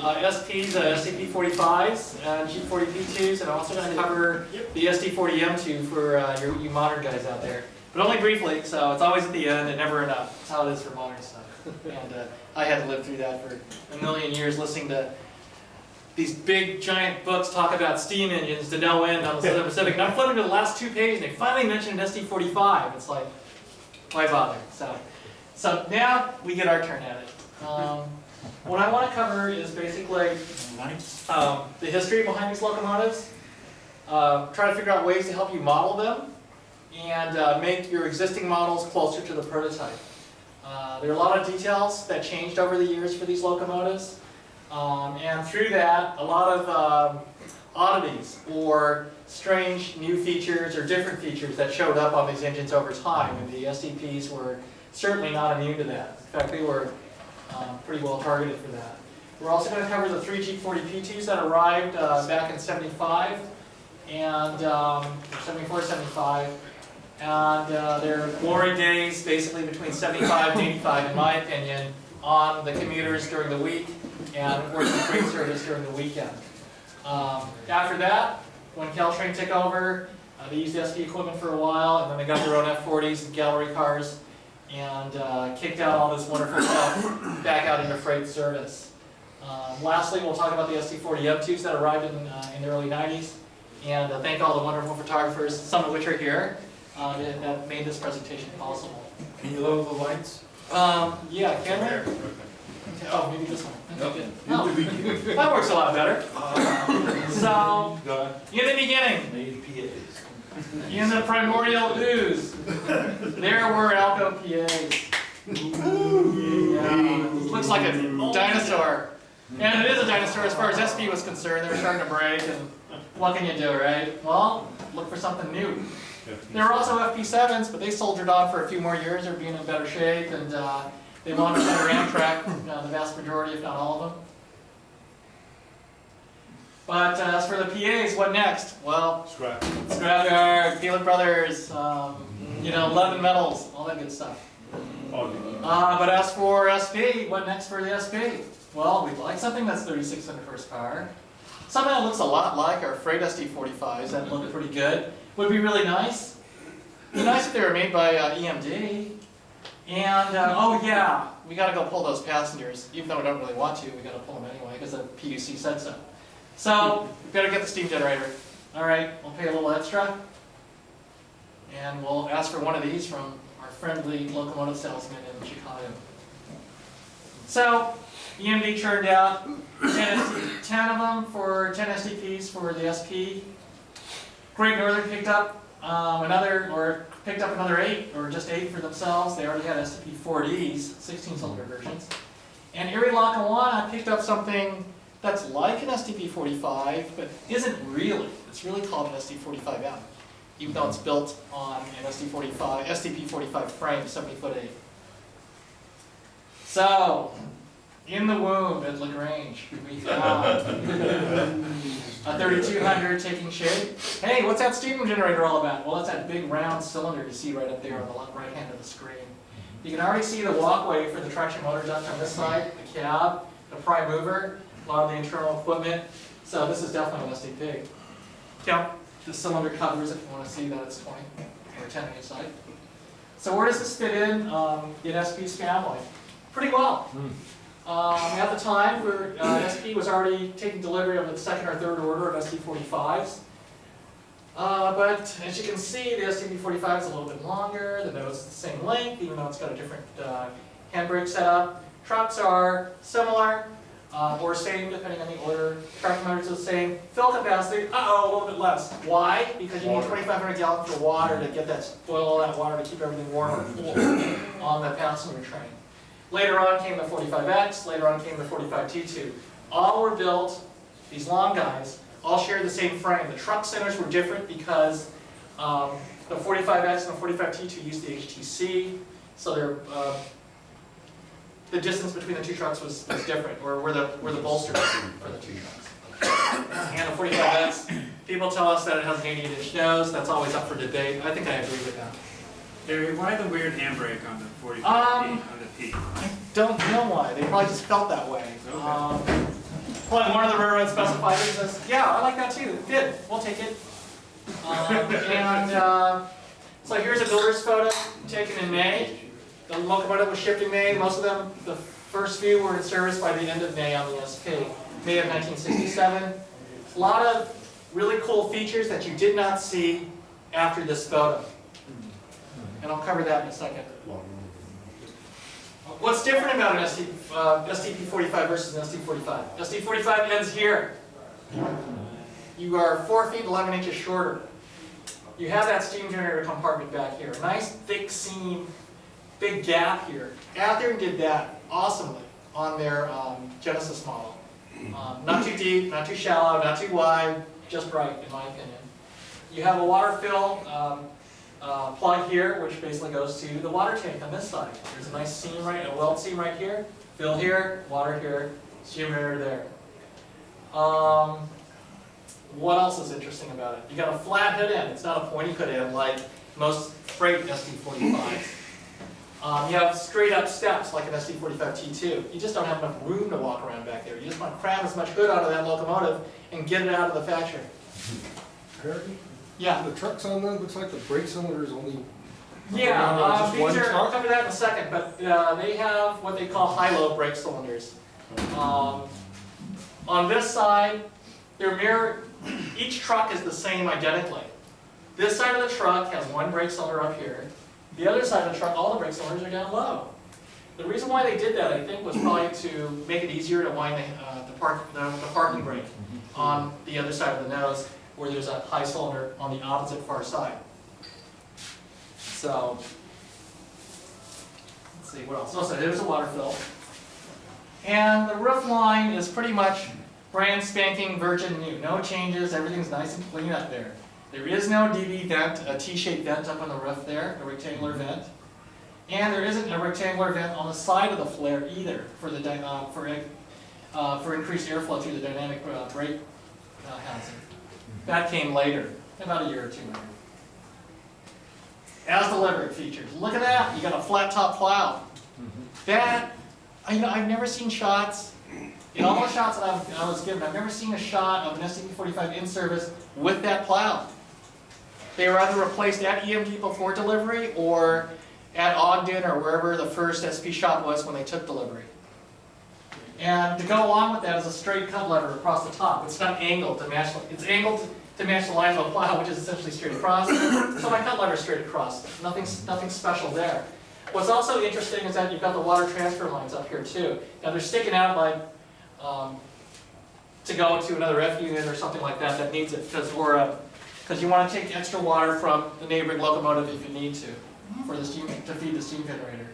SPs, SDP45s, G40P-2s, and I'm also going to cover the SD40M2 for you modern guys out there. But only briefly, so it's always at the end and never enough. That's how it is for modern stuff. And I had to live through that for a million years, listening to these big giant books talk about steam engines to no end on the Southern Pacific. And I'm flipping to the last 2 pages and they finally mentioned an SD45. It's like, why bother? So now we get our turn at it. What I want to cover is basically the history behind these locomotives, try to figure out ways to help you model them, and make your existing models closer to the prototype. There are a lot of details that changed over the years for these locomotives, and through that, a lot of oddities or strange new features or different features that showed up on these engines over time, and the SDPs were certainly not immune to that. In fact, they were pretty well targeted for that. We're also going to cover the 3 G40P-2s that arrived back in 75 and 74, 75, and their glory days basically between 75 and 85, in my opinion, on the commuters during the week and working freight service during the weekend. After that, when Caltrain took over, they used SP equipment for a while, and then they got their own F40s and gallery cars, and kicked out all this wonderful stuff back out into freight service. Lastly, we'll talk about the SD40M2s that arrived in the early 90s, and thank all the wonderful photographers, some of which are here, that made this presentation possible. Can you lower the lights? Yeah, can we? Oh, maybe this one. Okay. Oh, that works a lot better. So, in the beginning, in the primordial ooze, there were Alco PAs. Yeah, it looks like a dinosaur. And it is a dinosaur as far as SP was concerned. They were starting to break, and what can you do, right? Well, look for something new. There were also FP7s, but they soldiered on for a few more years. They're being in better shape, and they wanted to enter Amtrak, the vast majority, if not all of them. But as for the PAs, what next? Well, Scrapyard, Peeler Brothers, Levin Metals, all that good stuff. But as for SP, what next for the SP? Well, we'd like something that's 3,600 horsepower. Something that looks a lot like our freight SD45s that look pretty good. Would be really nice. It'd be nice if they were made by EMD. And, oh yeah, we got to go pull those passengers. Even though we don't really want to, we got to pull them anyway because the PUC said so. So, we've got to get the steam generator. All right, we'll pay a little extra. And we'll ask for one of these from our friendly locomotive salesman in Chicago. So, EMD churned out 10 of them for 10 SDPs for the SP. Great Northern picked up another 8, or just 8 for themselves. They already had SDP40s, 16-cylinder versions. And Erie Lackawanna picked up something that's like an SDP45, but isn't really. It's really called an SD45M, even though it's built on an SDP45 frame, 70'8". So, in the womb at LaGrange, we found a 3200 taking shape. Hey, what's that steam generator all about? Well, that's that big round cylinder you see right up there on the right hand of the screen. You can already see the walkway for the traction motor duct on this side, the cab, the prime mover, a lot of the internal equipment. So this is definitely an SDP. Count the cylinder covers if you want to see that it's 20 or 10 on each side. So where does this fit in SP's family? Pretty well. At the time, SP was already taking delivery of the second or third order of SD45s. But as you can see, the SDP45 is a little bit longer, the nose is the same length, even though it's got a different handbrake setup. Trucks are similar, or same depending on the order. Traction motors are the same. Fill capacity, a little bit less. Why? Because you need 2,500 gallons of water to get that, boil all that water to keep everything warm and cool on the passenger train. Later on came the 45X, later on came the 45T2. All were built, these long guys, all shared the same frame. The truck centers were different because the 45X and the 45T2 used the HTC, so the distance between the two trucks was different, or where the bolsters for the two trucks. And the 45X, people tell us that it has an 88-inch nose. That's always up for debate. I think I agree with that. Harry, why the weird handbrake on the 45P, on the P? I don't know why. They probably just felt that way. Okay. Plug one of the railroad specified and says, yeah, I like that too. Good, we'll take it. So here's a builder's photo taken in May. The locomotive was shipped in May. Most of them, the first few were in service by the end of May on the SP, May of 1967. A lot of really cool features that you did not see after this photo. And I'll cover that in a second. What's different about an SDP45 versus an SD45? SD45 ends here. You are 4 feet 11 inches shorter. You have that steam generator compartment back here. Nice thick seam, big gap here. Athearn did that awesomely on their Genesis model. Not too deep, not too shallow, not too wide, just right in my opinion. You have a water fill plug here, which basically goes to the water tank on this side. There's a nice seam right, a weld seam right here. Fill here, water here, steam generator there. What else is interesting about it? You got a flat hood end. It's not a pointy hood end like most freight SD45s. You have straight up steps like an SD45P-2. You just don't have enough room to walk around back there. You just want to cram as much hood out of that locomotive and get it out of the factory. Harry? Yeah. The trucks on that looks like the brake cylinder is only. Yeah, just these one are, I'll truck? cover that in a second, but they have what they call high-low brake cylinders. On this side, they're mirror, each truck is the same identically. This side of the truck has one brake cylinder up here. The other side of the truck, all the brake cylinders are down low. The reason why they did that, I think, was probably to make it easier to wind the parking brake on the other side of the nose, where there's a high cylinder on the opposite far side. So, let's see, what else? Oh, so there's a water fill. And the roof line is pretty much brand spanking virgin new. No changes, everything's nice and clean up there. There is no DV vent, a T-shaped vent up on the roof there, a rectangular vent. And there isn't a rectangular vent on the side of the flare either for increased airflow through the dynamic brake housing. That came later, about a year or two later. As delivered features. Look at that, you got a flat top plow. That, I've never seen shots, in all the shots that I was given, I've never seen a shot of an SDP45 in service with that plow. They were either replaced at EM Depot for delivery or at Ogden or wherever the first SP shop was when they took delivery. And to go along with that is a straight cut lever across the top. It's not angled to match, it's angled to match the line of the plow, which is essentially straight across. So my cut lever is straight across. Nothing special there. What's also interesting is that you've got the water transfer lines up here too. Now they're sticking out like to go to another F unit or something like that needs it, because you want to take extra water from the neighboring locomotive if you need to, for the steam, to feed the steam generator.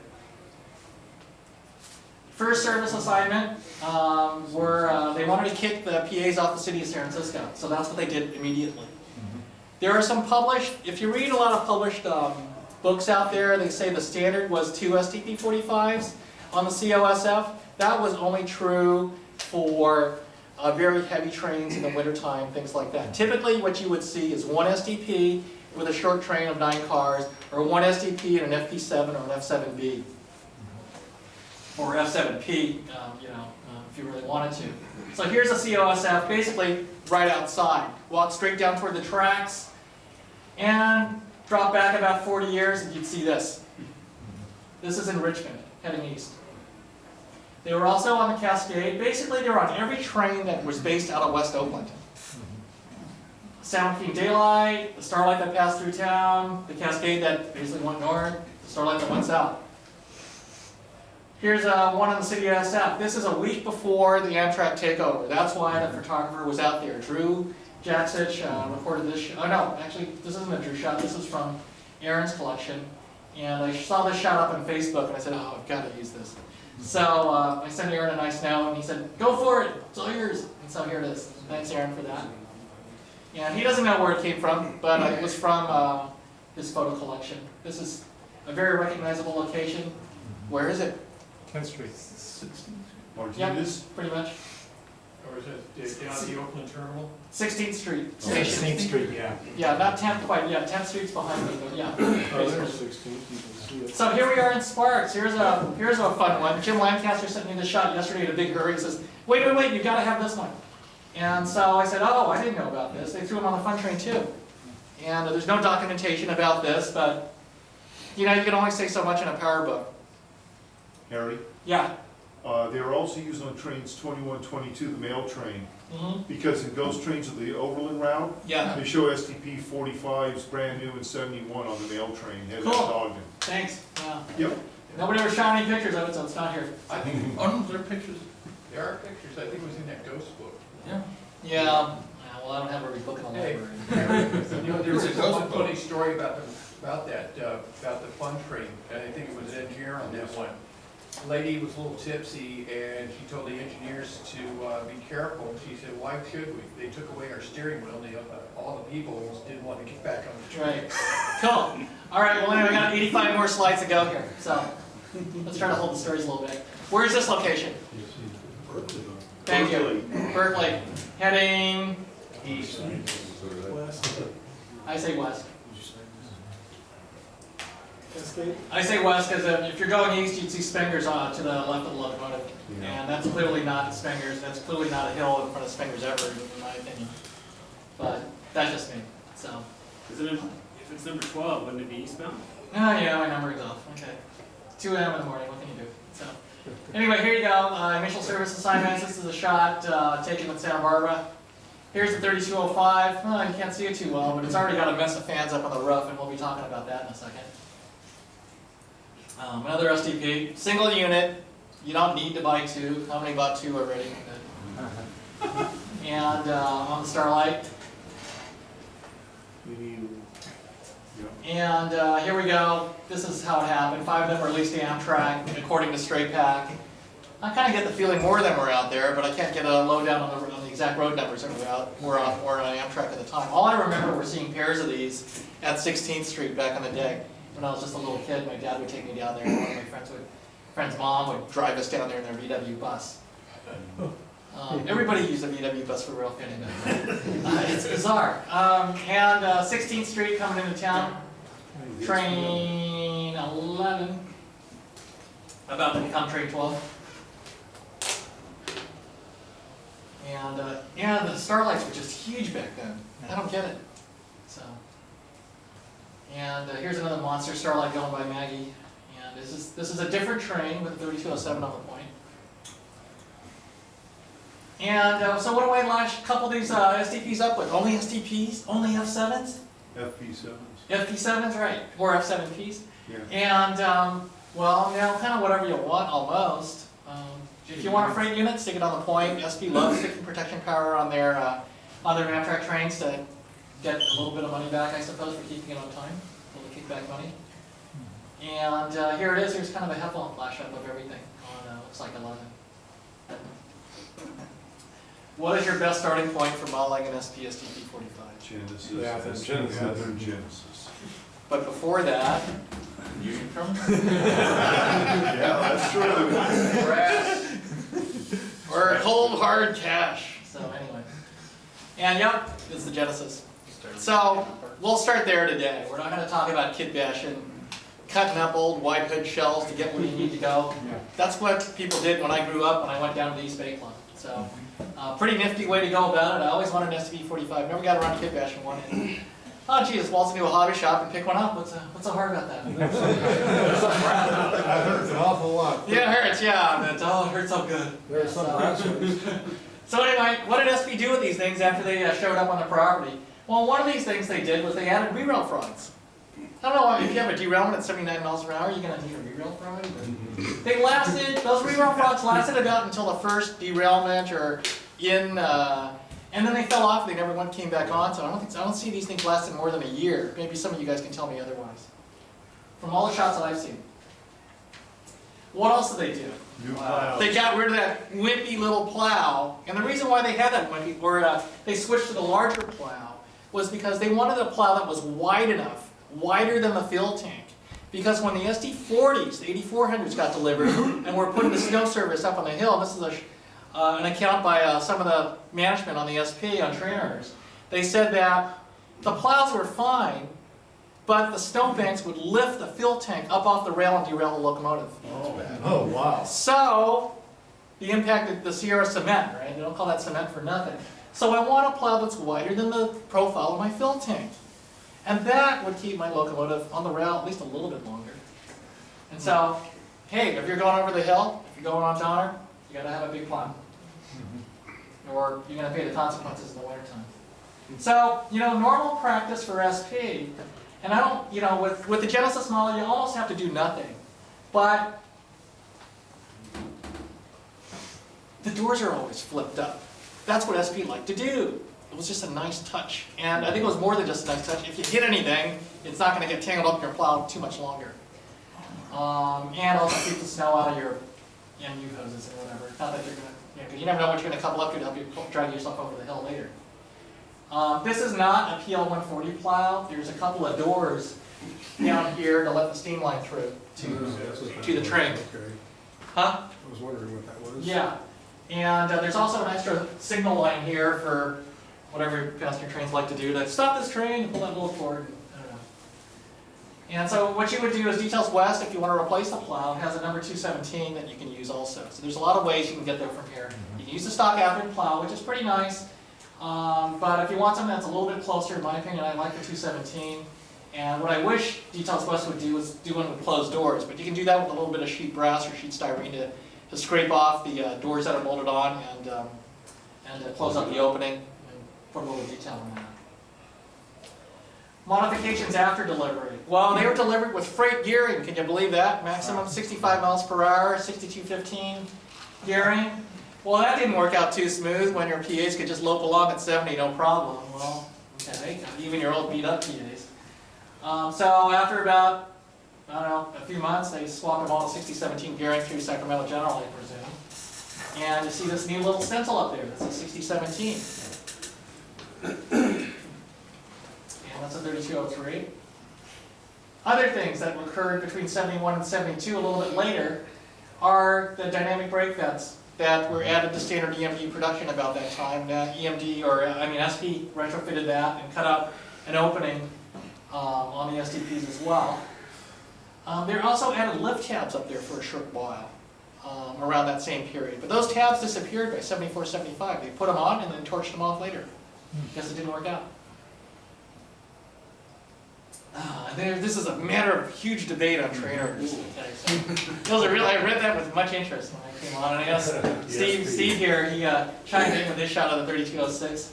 First service assignment, they wanted to kick the PAs off the city of San Francisco, so that's what they did immediately. There are some published, if you read a lot of published books out there, they say the standard was 2 SDP45s on the COSF. That was only true for very heavy trains in the wintertime, things like that. Typically what you would see is one SDP with a short train of 9 cars, or one SDP and an FP7 or an F7B. Or F7P, if you really wanted to. So here's a COSF, basically right outside. Walk straight down toward the tracks, and drop back about 40 years, and you'd see this. This is in Richmond, heading east. They were also on the Cascade. Basically, they were on every train that was based out of West Oakland. Sound King Daylight, the Starlight that passed through town, the Cascade that basically went north, the Starlight that went south. Here's one in the city of SF. This is a week before the Amtrak takeover. That's why the photographer was out there. Drew Jacksich recorded this shot. Oh no, actually, this isn't a Drew shot. This is from Aaron's collection. And I saw this shot up on Facebook, and I said, oh, I've got to use this. So I sent Aaron a nice note, and he said, go for it. It's all yours. And so here it is. Thanks, Aaron, for that. And he doesn't know where it came from, but it was from his photo collection. This is a very recognizable location. Where is it? 10th Street. Yeah, pretty much. Or is it down at the Oakland Terminal? 16th Street. 16th Street, yeah. Yeah, not 10th quite. Yeah, 10th Street's behind me, but yeah. Oh, there's 16, you can see it. So here we are in Sparks. Here's a fun one. Jim Lancaster sent me this shot yesterday in a big hurry. He says, wait, you've got to have this one. And so I said, oh, I didn't know about this. They threw them on the fun train too. And there's no documentation about this, but you know, you can only say so much in a power book. Harry, Yeah. they're also used on trains 21, 22, the mail train, Mm-hmm. because in ghost trains of the overland route, Yeah. they show SDP45s brand new and 71 on the mail train, has that Cool. dog in. Thanks. Yeah. Yep. Nobody ever shot any pictures of it, so it's not here. I think, oh no, there are pictures, there are pictures, I think it was in that ghost book. Yeah. Yeah. Well, I don't have every book in the Hey, library. you know, there It's was a ghost one book. funny story about the fun train, and I think it was an engineer on that one. Lady was a little tipsy, and she told the engineers to be careful. She said, why should we? They took away our steering wheel, and all the people didn't want to get back on the train. Right. Cool. All right. Well, anyway, we got 85 more slides to go here, so let's try to hold the stories a little bit. Where is this location? Thank you. Berkeley. Heading east. I say west. I say west because if you're going east, you'd see Spengers to the left of the locomotive. And that's clearly not Spengers. That's clearly not a hill in front of Spengers ever, in my opinion. But that's just me. So. If it's number 12, wouldn't it be eastbound? Oh yeah, my number is off. Okay. 2 a.m. in the morning. What can you do? So. Anyway, here you go. Initial service assignments. This is a shot taken with Santa Barbara. Here's the 3205. Oh, you can't see it too well, but it's already got a mess of fans up on the roof, and we'll be talking about that in a second. Another SDP, single unit. You don't need to buy 2. How many bought 2 already? Good. And on the Starlight. And here we go. This is how it happened. 5 of them were leased to Amtrak, according to Straight Pack. I kind of get the feeling more of them were out there, but I can't get a lowdown on the exact road numbers that were on Amtrak at the time. All I remember were seeing pairs of these at 16th Street back in the day. When I was just a little kid, my dad would take me down there, and one of my friend's mom would drive us down there in their VW bus. Everybody used a VW bus for rail fanning back then. It's bizarre. And 16th Street coming into town, train 11, about to become train 12. And yeah, the Starlights were just huge back then. I don't get it. So. And here's another monster Starlight going by Maggie. And this is a different train with a 3207 on the point. And so what do I couple these STPs up with? Only STPs? Only F7s? FP7s. FP7s, right. Or F7Ps. Yeah. And, well, you know, kind of whatever you want, almost. If you want a freight unit, stick it on the point. SP loves sticking protection power on their Amtrak trains to get a little bit of money back, I suppose, for keeping it on time. A little kickback money. And here it is. Here's kind of a Heffel flash up of everything on, looks like 11. What is your best starting point for modeling an SP SDP45? Genesis. Yeah, that's Genesis. Yeah, they're Genesis. But before that, Yeah, that's true. Brass. or cold hard cash. So anyway, and yep, it's the Genesis. So we'll start there today. We're not going to talk about kit bashing, cutting up old wide hood shells to get where you need to go. That's what people did when I grew up, when I went down to the East Bay Club. So pretty nifty way to go about it. I always wanted an SDP45. Never got around to kit bashing one. And, oh geez, waltz into a hobby shop and pick one up. What's so hard about that? That hurts an awful lot. Yeah, it hurts. Yeah, but oh, it hurts so good. There's some brass ones. So anyway, what did SP do with these things after they showed up on the property? Well, one of these things they did was they added re-rail frogs. I don't know if you have a derailment at 79 miles per hour, you're going to need a re-rail frog. But they lasted, those re-rail frogs lasted about until the first derailment or and then they fell off. They never came back on. So I don't see these things lasting more than a year. Maybe some of you guys can tell me otherwise. From all the shots that I've seen. What else did they do? New plows. They got rid of that wimpy little plow, and the reason why they had that wimpy, or they switched to the larger plow, was because they wanted a plow that was wide enough, wider than the fuel tank. Because when the SD40s, the 8400s got delivered, and were putting the snow service up on the hill, and this is an account by some of the management on the SP on trainers, they said that the plows were fine, but the snowbanks would lift the fuel tank up off the rail and derail the locomotive. Oh, wow. So, the impact of the Sierra cement, right? They don't call that cement for nothing. So I want a plow that's wider than the profile of my fill tank. And that would keep my locomotive on the rail at least a little bit longer. And so, hey, if you're going over the hill, if you're going on Donner, you gotta have a big plow. Or you're gonna pay the consequences in the wintertime. So, normal practice for SP, and I don't, with the Genesis model, you almost have to do nothing. But the doors are always flipped up. That's what SP liked to do. It was just a nice touch. And I think it was more than just a nice touch. If you hit anything, it's not going to get tangled up in your plow too much longer. And also keep the snow out of your MU hoses or whatever. Not that you're going to, because you never know what you're going to couple up to help you drag yourself over the hill later. This is not a PL140 plow. There's a couple of doors down here to let the steam line through to the train. Okay. Huh? I was wondering what that was. Yeah. And there's also an extra signal line here for whatever passenger trains like to do to stop this train and pull that little cord. I don't know. And so what you would do is Details West, if you want to replace the plow, has a number 217 that you can use also. So there's a lot of ways you can get there from here. You can use the stock average plow, which is pretty nice. But if you want something that's a little bit closer, in my opinion, I like the 217. And what I wish Details West would do is do one with closed doors. But you can do that with a little bit of sheet brass or sheet styrene to scrape off the doors that are bolted on and to close up the opening and put a little detail on that. Modifications after delivery. Well, they were delivered with freight gearing. Can you believe that? Maximum 65 miles per hour, 6215 gearing. Well, that didn't work out too smooth when your PAs could just lope along at 70, no problem. Well, okay, even your old beat up PAs. So after about, I don't know, a few months, they swapped them all to 6017 gearing through Sacramento General, I presume. And you see this new little stencil up there, that's a 6017. And that's a 3203. Other things that occurred between 71 and 72 a little bit later are the dynamic brake vents that were added to standard EMD production about that time. SP retrofitted that and cut out an opening on the STPs as well. They also added lift tabs up there for a short while, around that same period. But those tabs disappeared by 74, 75. They put them on and then torched them off later. Guess it didn't work out. This is a matter of huge debate on train orders. I read that with much interest when I came on, and I asked Steve here, he chimed in with this shot of the 3206.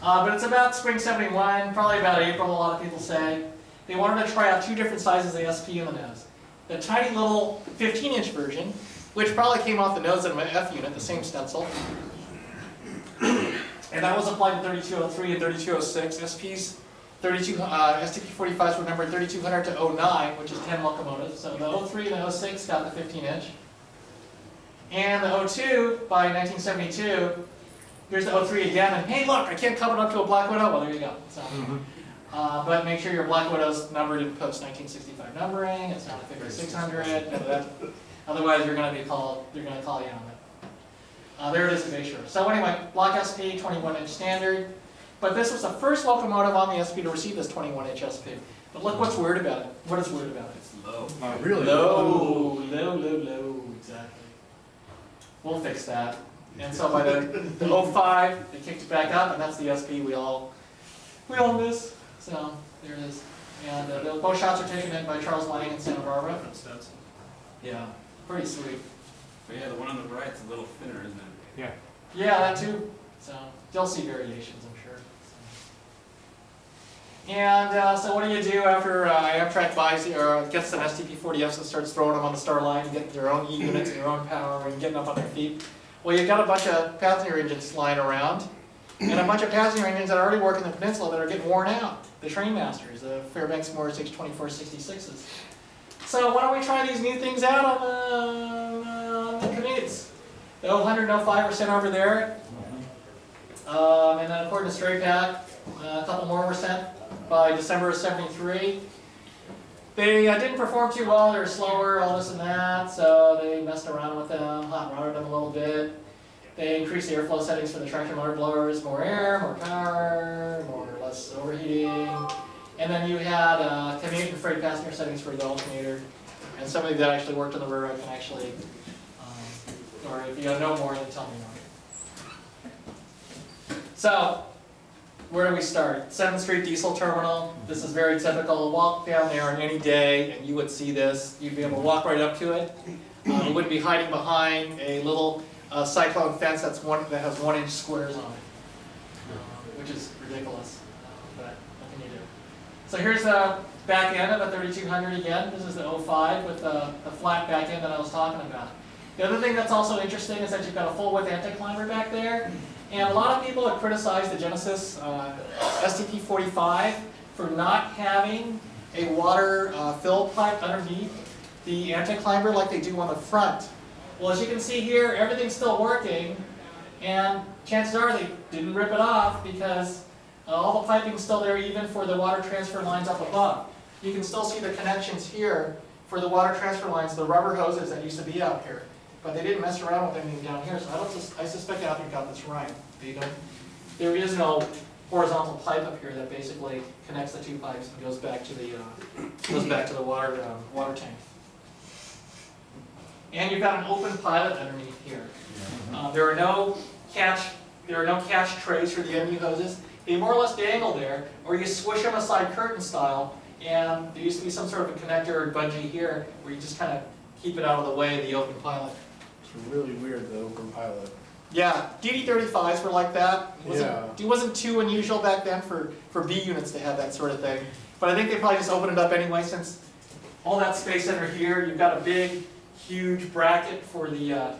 But it's about spring 71, probably about April, a lot of people say. They wanted to try out two different sizes of SP in the nose. The tiny little 15-inch version, which probably came off the nose of an F unit, the same stencil. And that was applied to 3203 and 3206. SP's SDP45s were numbered 3200 to 09, which is 10 locomotives. So the 03 and the 06 got the 15-inch. And the 02, by 1972, here's the 03 again, and hey look, I can't couple it up to a Black Widow. Well, there you go. So, but make sure your Black Widow's numbered in post-1965 numbering. It's not a 5600. Otherwise, they're going to call you on it. There it is to make sure. So anyway, block SP, 21-inch standard. But this was the first locomotive on the SP to receive this 21-inch SP. But look what's weird about it. What is weird about it? It's low. Not really. Low, exactly. We'll fix that. And so by the 05, they kicked it back up, and that's the SP we all miss. So there it is. And both shots are taken in by Charles Lang in Santa Barbara. Front stencil. Yeah, pretty sweet. But yeah, the one on the right's a little thinner, isn't it? Yeah. Yeah, that too. So you'll see variations, I'm sure. And so what do you do after Amtrak buys or gets an SDP40Fs and starts throwing them on the star line and getting their own E units and their own power and getting up on their feet? Well, you've got a bunch of passenger engines lying around and a bunch of passenger engines that already work in the peninsula that are getting worn out. The train masters, the Fairbanks Morris H2466s. So why don't we try these new things out on the commutes? The 0100 and 05 are sent over there. And then according to Straight Pack, a couple more were sent by December of 73. They didn't perform too well, they were slower, all this and that, so they messed around with them, hot rodded them a little bit. They increased the airflow settings for the traction motor blowers, more air, more power, more or less overheating. And then you had commute and freight passenger settings for the alternator. And somebody that actually worked on the railroad can actually or if you know more, then tell me more. So, where do we start? 7th Street Diesel Terminal. This is very typical. Walk down there on any day and you would see this. You'd be able to walk right up to it. You wouldn't be hiding behind a little cyclone fence that has 1-inch squares on it, which is ridiculous, but what can you do? So here's the back end of a 3200 again. This is the 05 with the flat back end that I was talking about. The other thing that's also interesting is that you've got a full width anti-climber back there. And a lot of people have criticized the Genesis SDP45 for not having a water fill pipe underneath the anti-climber like they do on the front. Well, as you can see here, everything's still working, and chances are they didn't rip it off because all the piping's still there even for the water transfer lines up above. You can still see the connections here for the water transfer lines, the rubber hoses that used to be out here. But they didn't mess around with anything down here, so I suspect Apple got this right. There is no horizontal pipe up here that basically connects the two pipes and goes back to the water tank. And you've got an open pilot underneath here. There are no catch trays for the MU hoses. They more or less dangle there, or you swish them aside curtain style. And there used to be some sort of a connector or bungee here where you just kind of keep it out of the way of the open pilot. It's really weird, the open pilot. Yeah, DD35s were like that. Yeah. It wasn't too unusual back then for B units to have that sort of thing. But I think they probably just opened it up anyway since all that space under here, you've got a big, huge bracket for the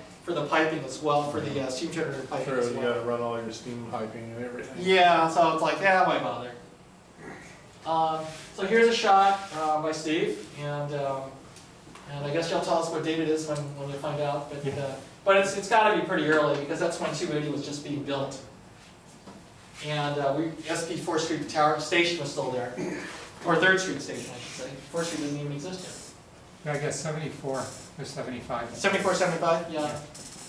piping as well, for the steam generator piping Sure, as you well. gotta run all your steam piping and everything. Yeah, so it's like, yeah, why bother? So here's a shot by Steve, and I guess you'll tell us what date it is when you find out. But it's got to be pretty early because that's when 280 was just being built, and SP 4th Street Tower Station was still there, or 3rd Street Station, I should say. 4th Street doesn't even exist yet. I guess 74 or 75. 74, 75, yeah.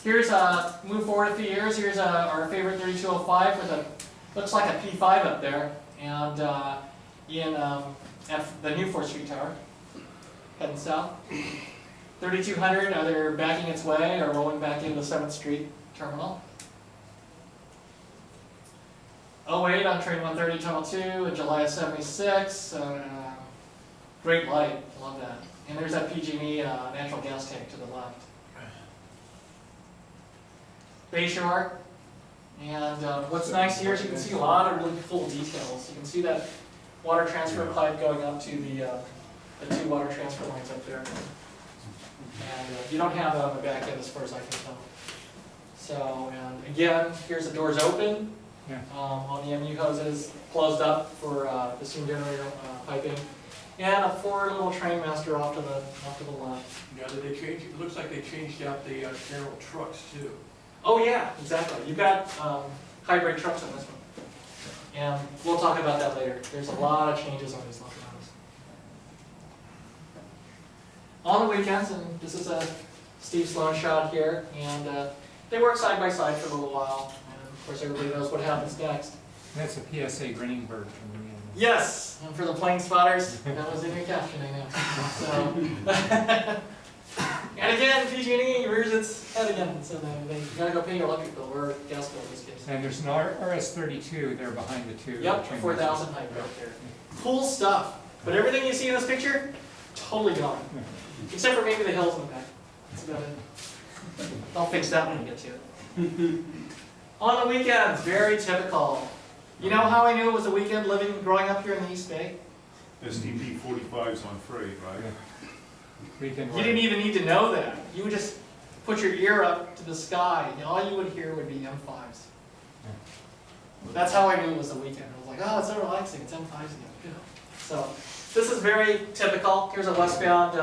Here's move forward a few years. Here's our favorite 3205 with a looks like a P5 up there, and at the new 4th Street Tower, heading south. 3200, either backing its way or rolling back into the 7th Street Terminal. 08 on train 130, tunnel 2, in July of 76. Great light, love that. And there's that PG&E natural gas tank to the left. Bayshore. And what's nice here is you can see a lot of really cool details. You can see that water transfer pipe going up to the 2 water transfer lines up there. And you don't have that on the back end as far as I can tell. So, and again, here's the doors open on the MU hoses, closed up for the steam generator piping, and a forward little train master off to the left. Yeah, did they change? It looks like they changed out the general trucks too. Oh yeah, exactly. You've got hybrid trucks on this one, and we'll talk about that later. There's a lot of changes on these locomotives. On the weekends, and this is a Steve Sloan shot here, and they work side by side for a little while, and of course everybody knows what happens next. That's a PSA grinning bird from the end. Yes, and for the plane spotters, that was in your caption, I know. So, and again, PG&E rears its head again, so they gotta go pay your electric bill or gas bill in this case. And there's an RS32 there behind the 2. Yep, 4,000 height right there. Cool stuff, but everything you see in this picture, totally gone. Except for maybe the hills in the back. That's about it. I'll fix that when we get to it. On the weekends, very typical. You know how I knew it was a weekend growing up here in the East Bay? SDP45's on freight, right? Weekend You didn't even need to know that. You would just put your ear up to the sky, and all you would hear would be M5s. That's how I knew it was a weekend. I was like, oh, it's so relaxing, it's M5s again. Good. So, this is very typical. Here's a westbound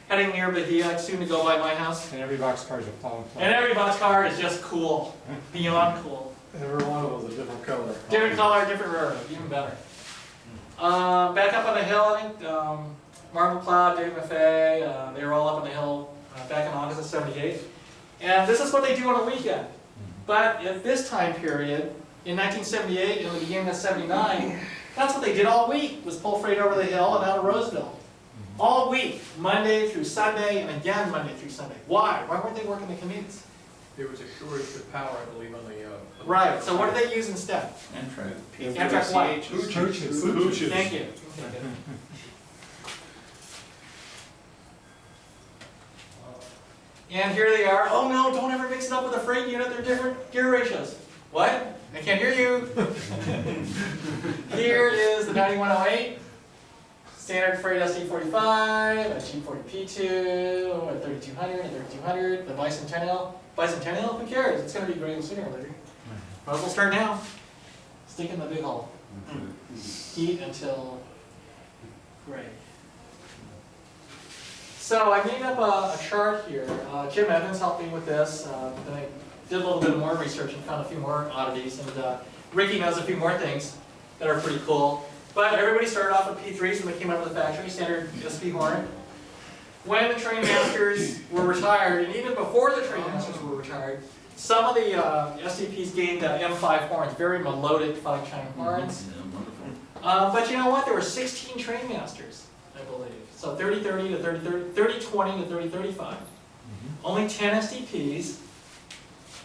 heading near Bahia, soon to go by my house. And every boxcar is a plowing plane. And every boxcar is just cool, beyond cool. Every one of them was a different color. Different color, different railroad, even better. Back up on the hill, I think, Marble Cloud, Dave Maffei, they were all up on the hill back in August of '78. And this is what they do on a weekend. But at this time period, in 1978 and the beginning of '79, that's what they did all week, was pull freight over the hill and out of Roseville. All week, Monday through Sunday, and again Monday through Sunday. Why? Why weren't they working the commutes? There was a shortage of power, I believe, on the. Right, so what do they use instead? Amtrak what? Hooches. Thank you. And here they are. Oh no, don't ever mix it up with a freight unit. They're different gear ratios. What? I can't hear you. Here is the 9108. Standard freight SD45, a G40P-2, a 3200, a 3200, the Bicentennial. Bicentennial? Who cares? It's going to be great sooner or later. Might as well start now. Stick in the big hole. Heat until gray. So I made up a chart here. Jim Evans helped me with this. Then I did a little bit more research and found a few more oddities. And Ricky knows a few more things that are pretty cool. But everybody started off with P3s when they came out of the factory, standard SP horn. When the train masters were retired, and even before the train masters were retired, some of the STPs gained M5 horns, very melodic 5-chime horns. But you know what? There were 16 train masters, I believe. So 3030 to 3030, 3020 to 3035. Only 10 STPs,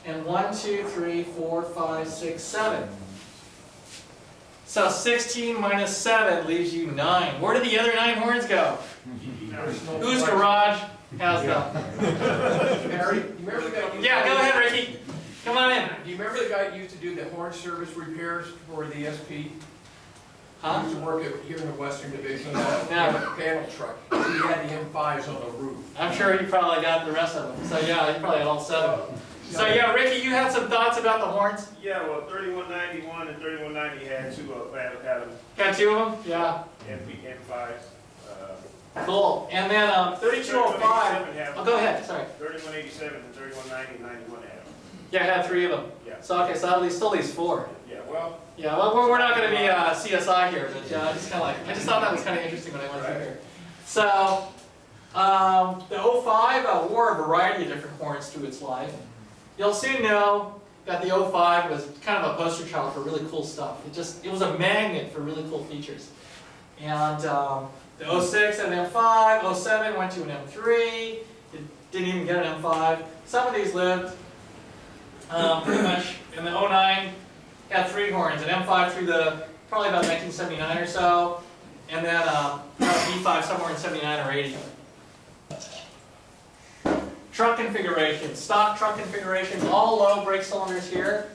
and 1, 2, 3, 4, 5, 6, 7. So 16 minus 7 leaves you 9. Where did the other 9 horns go? Whose garage has them? Harry, you remember the guy? Yeah, go ahead, Ricky. Come on in. Do you remember the guy who used to do the horn service repairs for the SP? Huh? He used to work here in the Western Division. Yeah. Panel truck. He had the M5s on the roof. I'm sure you probably got the rest of them. So yeah, you probably had all 7. So yeah, Ricky, you had some thoughts about the horns? Yeah, well, 3191 and 3190 had two had them, Got 2 of them? Yeah. M5s. Cool. And then 3205. Oh, go ahead. Sorry. 3187 and 3190 and 91 had them. Yeah, I had 3 of them. Yeah. So okay, so that still leaves 4. Yeah, well, Yeah, well, we're not going to be CSI here, but yeah, I just thought that was kind of interesting when I went through here. So the 05 wore a variety of different horns through its life. You'll soon know that the 05 was kind of a poster child for really cool stuff. It was a magnet for really cool features. And the 06 had an M5, 07 went to an M3, it didn't even get an M5. Some of these lived pretty much, in the 09 had 3 horns, an M5 through the probably about 1979 or so, and then a B5 somewhere in 79 or 80. Truck configuration, stock truck configuration, all low brake cylinders here.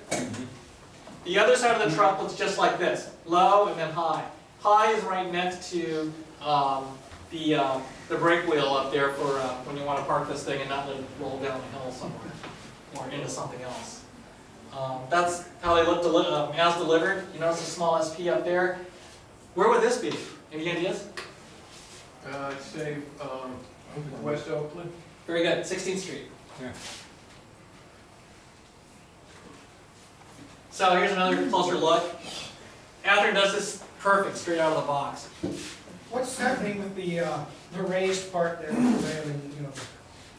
The other side of the truck looks just like this, low and then high. High is right next to the brake wheel up there for when you want to park this thing and not let it roll down the hill somewhere or into something else. That's how they look as delivered. You notice a small SP up there. Where would this be? Any ideas? I'd say West Oakland. Very good, 16th Street. Yeah. So here's another closer look. Atherton does this perfect, straight out of the box. What's happening with the raised part there, the railing, you know?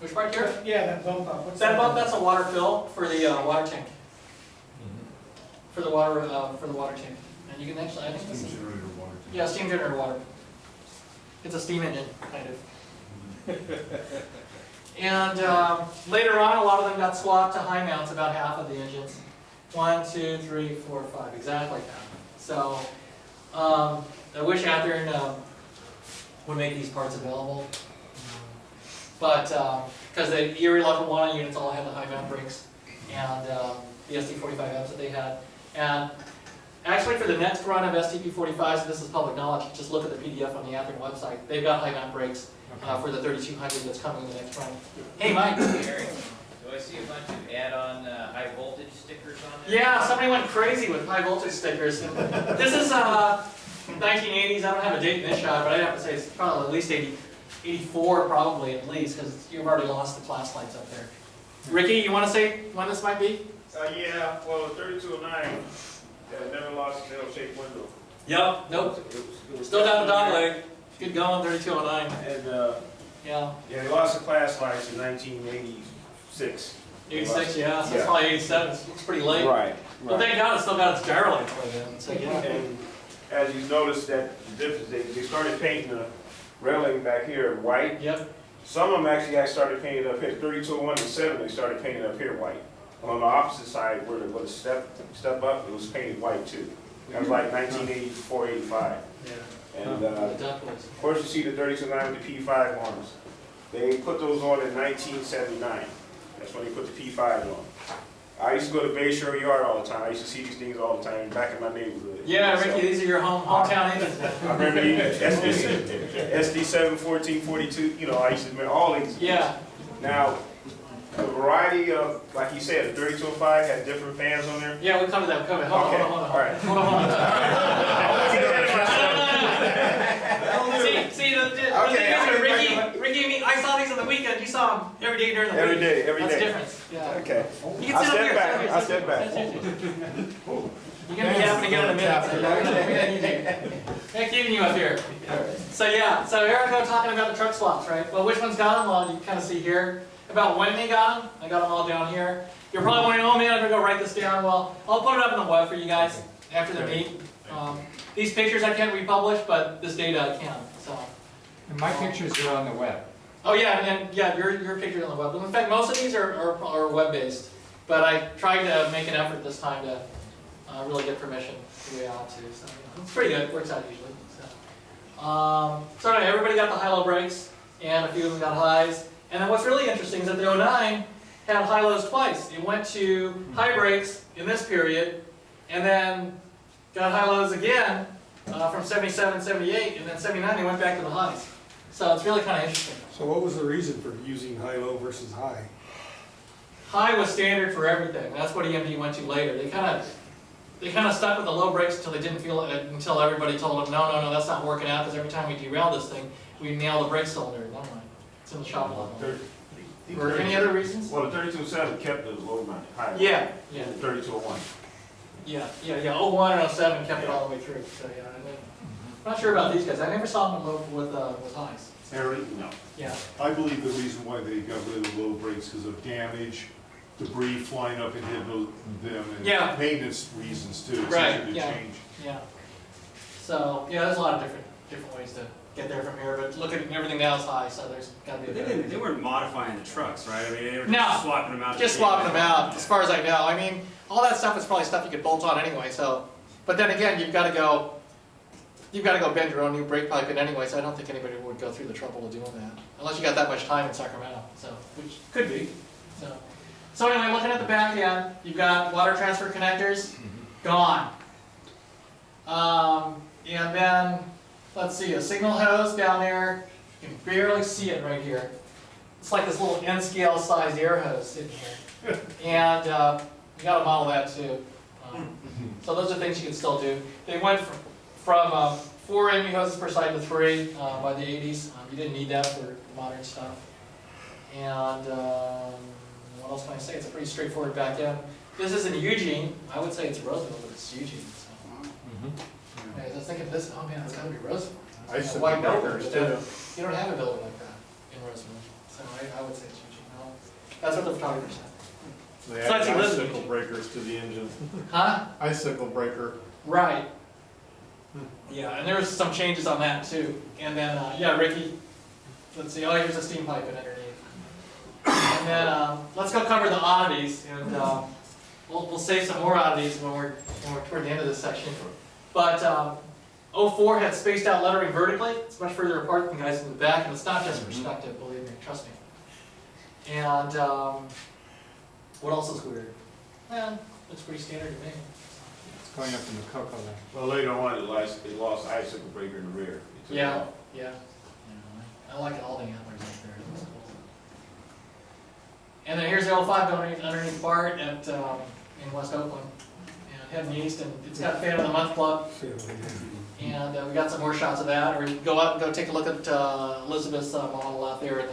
Which part here? Yeah, that bump up. What's That bump, happening? that's a water fill for the water tank. For the water tank. And you can actually, I think this is, yeah, steam generator water. It's a steam engine, kind of. And later on, a lot of them got swapped to high mounts, about half of the engines. 1, 2, 3, 4, 5, exactly like that. So I wish Atherton would make these parts available. But because the Erie Locomotive units all had the high mount brakes and the SD45Ms that they had. And actually for the next run of SDP45s, this is public knowledge, just look at the PDF on the Atherton website. They've got high mount brakes for the 3200 that's coming in the next run. Hey Mike. Eric, do I see a bunch of add-on high voltage stickers on there? Yeah, somebody went crazy with high voltage stickers. This is 1980s, I don't have a date in this shot, but I'd have to say it's probably at least 84 probably at least, because you've already lost the class lights up there. Ricky, you want to say when this might be? yeah, well, 3209 never lost its L-shaped window. Yep. Nope. It was Still got the dog leg. Good going, 3209. And Yeah. yeah, they lost the class lights in 1986. 86, yeah, so it's Yeah. probably 87. It's pretty late. Right. But thank God it's still got its gyro lights by then. So yeah. And as you notice that the difference, they started painting the railing back here white. Yep. Some of them actually I started painting up here, 3201 and 7, they started painting up here white. On the opposite side, where the step up, it was painted white too. That was like 1984, 85. Yeah. And, The ductless. of course, you see the 3209 with the P5 ones. They put those on in 1979. That's when they put the P5 on. I used to go to Bayshore Yard all the time. I used to see these things all the time back in my neighborhood. Yeah, So, Ricky, these are your hometown engines. I remember SD 71442. You know, I used to remember all these. Yeah. Now, the variety of, like you said, the 3205 had different fans on there. Yeah, we'll come to that. Hold on, Okay, hold on. all right. Hold on. See, the thing is, Ricky, I saw these on the weekend. You saw them every day during the week. Every day, every That's the day. difference. Yeah. Okay. You can sit up here. I step back. You're gonna be yapping again in a minute. So I'm keeping you up here. So yeah, so here I go talking about the truck swaps, right? Well, which ones got them? Well, you can kind of see here about when they got them. I got them all down here. You're probably wondering, oh man, I'm gonna go write this down. Well, I'll put it up in the web for you guys after the meet. These pictures I can't republish, but this data I can. So. And my pictures are on the web. Oh yeah, and yeah, your pictures on the web. In fact, most of these are web-based, but I tried to make an effort this time to really get permission the way I ought to. So it's pretty good. Works out usually. So anyway, everybody got the high-low brakes, and a few of them got highs. And then what's really interesting is that the 09 had high-lows twice. It went to high brakes in this period, and then got high-lows again from 77, 78, and then 79 they went back to the highs. So it's really kind of interesting. So what was the reason for using high-low versus high? High was standard for everything. That's what EMD went to later. They kind of stuck with the low brakes until they didn't feel it, until everybody told them, no, that's not working out, because every time we derail this thing, we nail the brake cylinder. No mind. It's in the shop a lot. Or any other reasons? Well, the 3207 kept the low amount high. Yeah. The 3201. Yeah. 01 and 07 kept it all the way through. So yeah, and then, I'm not sure about these guys. I never saw them with highs. Harry? No. Yeah. I believe the reason why they got rid of the low brakes because of damage, debris flying up and hitting them, and Yeah. maintenance reasons too. It's Right, easier to yeah. change. Yeah. So yeah, there's a lot of different ways to get there from here. But look at everything now is high, so there's got to be. They weren't modifying the trucks, right? I mean, they were No. just swapping them out. Just swapping them out, as far as I know. I mean, all that stuff is probably stuff you could bolt on anyway. So, but then again, you've got to go bend your own new brake pipe in anyway. So I don't think anybody would go through the trouble of doing that, unless you got that much time in Sacramento. So, which could be. So anyway, looking at the back end, you've got water transfer connectors, gone. And then, let's see, a signal hose down there. You can barely see it right here. It's like this little N-scale sized air hose sitting here. And you got to model that too. So those are things you can still do. They went from 4 MU hoses per side to 3 by the 80s. You didn't need that for modern stuff. And what else can I say? It's a pretty straightforward back end. This isn't Eugene. I would say it's Roseville, but it's Eugene. So. I was thinking this, oh man, it's got to be Roseville. I used to White think Milford, breakers but too. you don't have a building like that in Roseville. So I would say it's Eugene. No, that's what the photographer said. They So added that's Elizabeth. icicle breakers to the engine. Huh? Icicle breaker. Right. Yeah, and there was some changes on that too. And then, yeah, Ricky, let's see, oh, here's a steam pipe in underneath. And then, let's go cover the oddities, and we'll save some more oddities when we're toward the end of this section. But 04 had spaced out lettering vertically. It's much further apart than the guys in the back, and it's not just perspective, believe me, trust me. And what else is weird? Well, looks pretty standard to me. It's going up in the Cocoa Land. Well, later on, it lost icicle breaker in the rear. It took it Yeah, off. yeah. I like all the antlers up there. It looks cool. And then here's the 05 going underneath Bart at in West Oakland, and heading east, and it's got Fan of the Month Club. And we got some more shots of that. Or you can go out and go take a look at Elizabeth's model out there in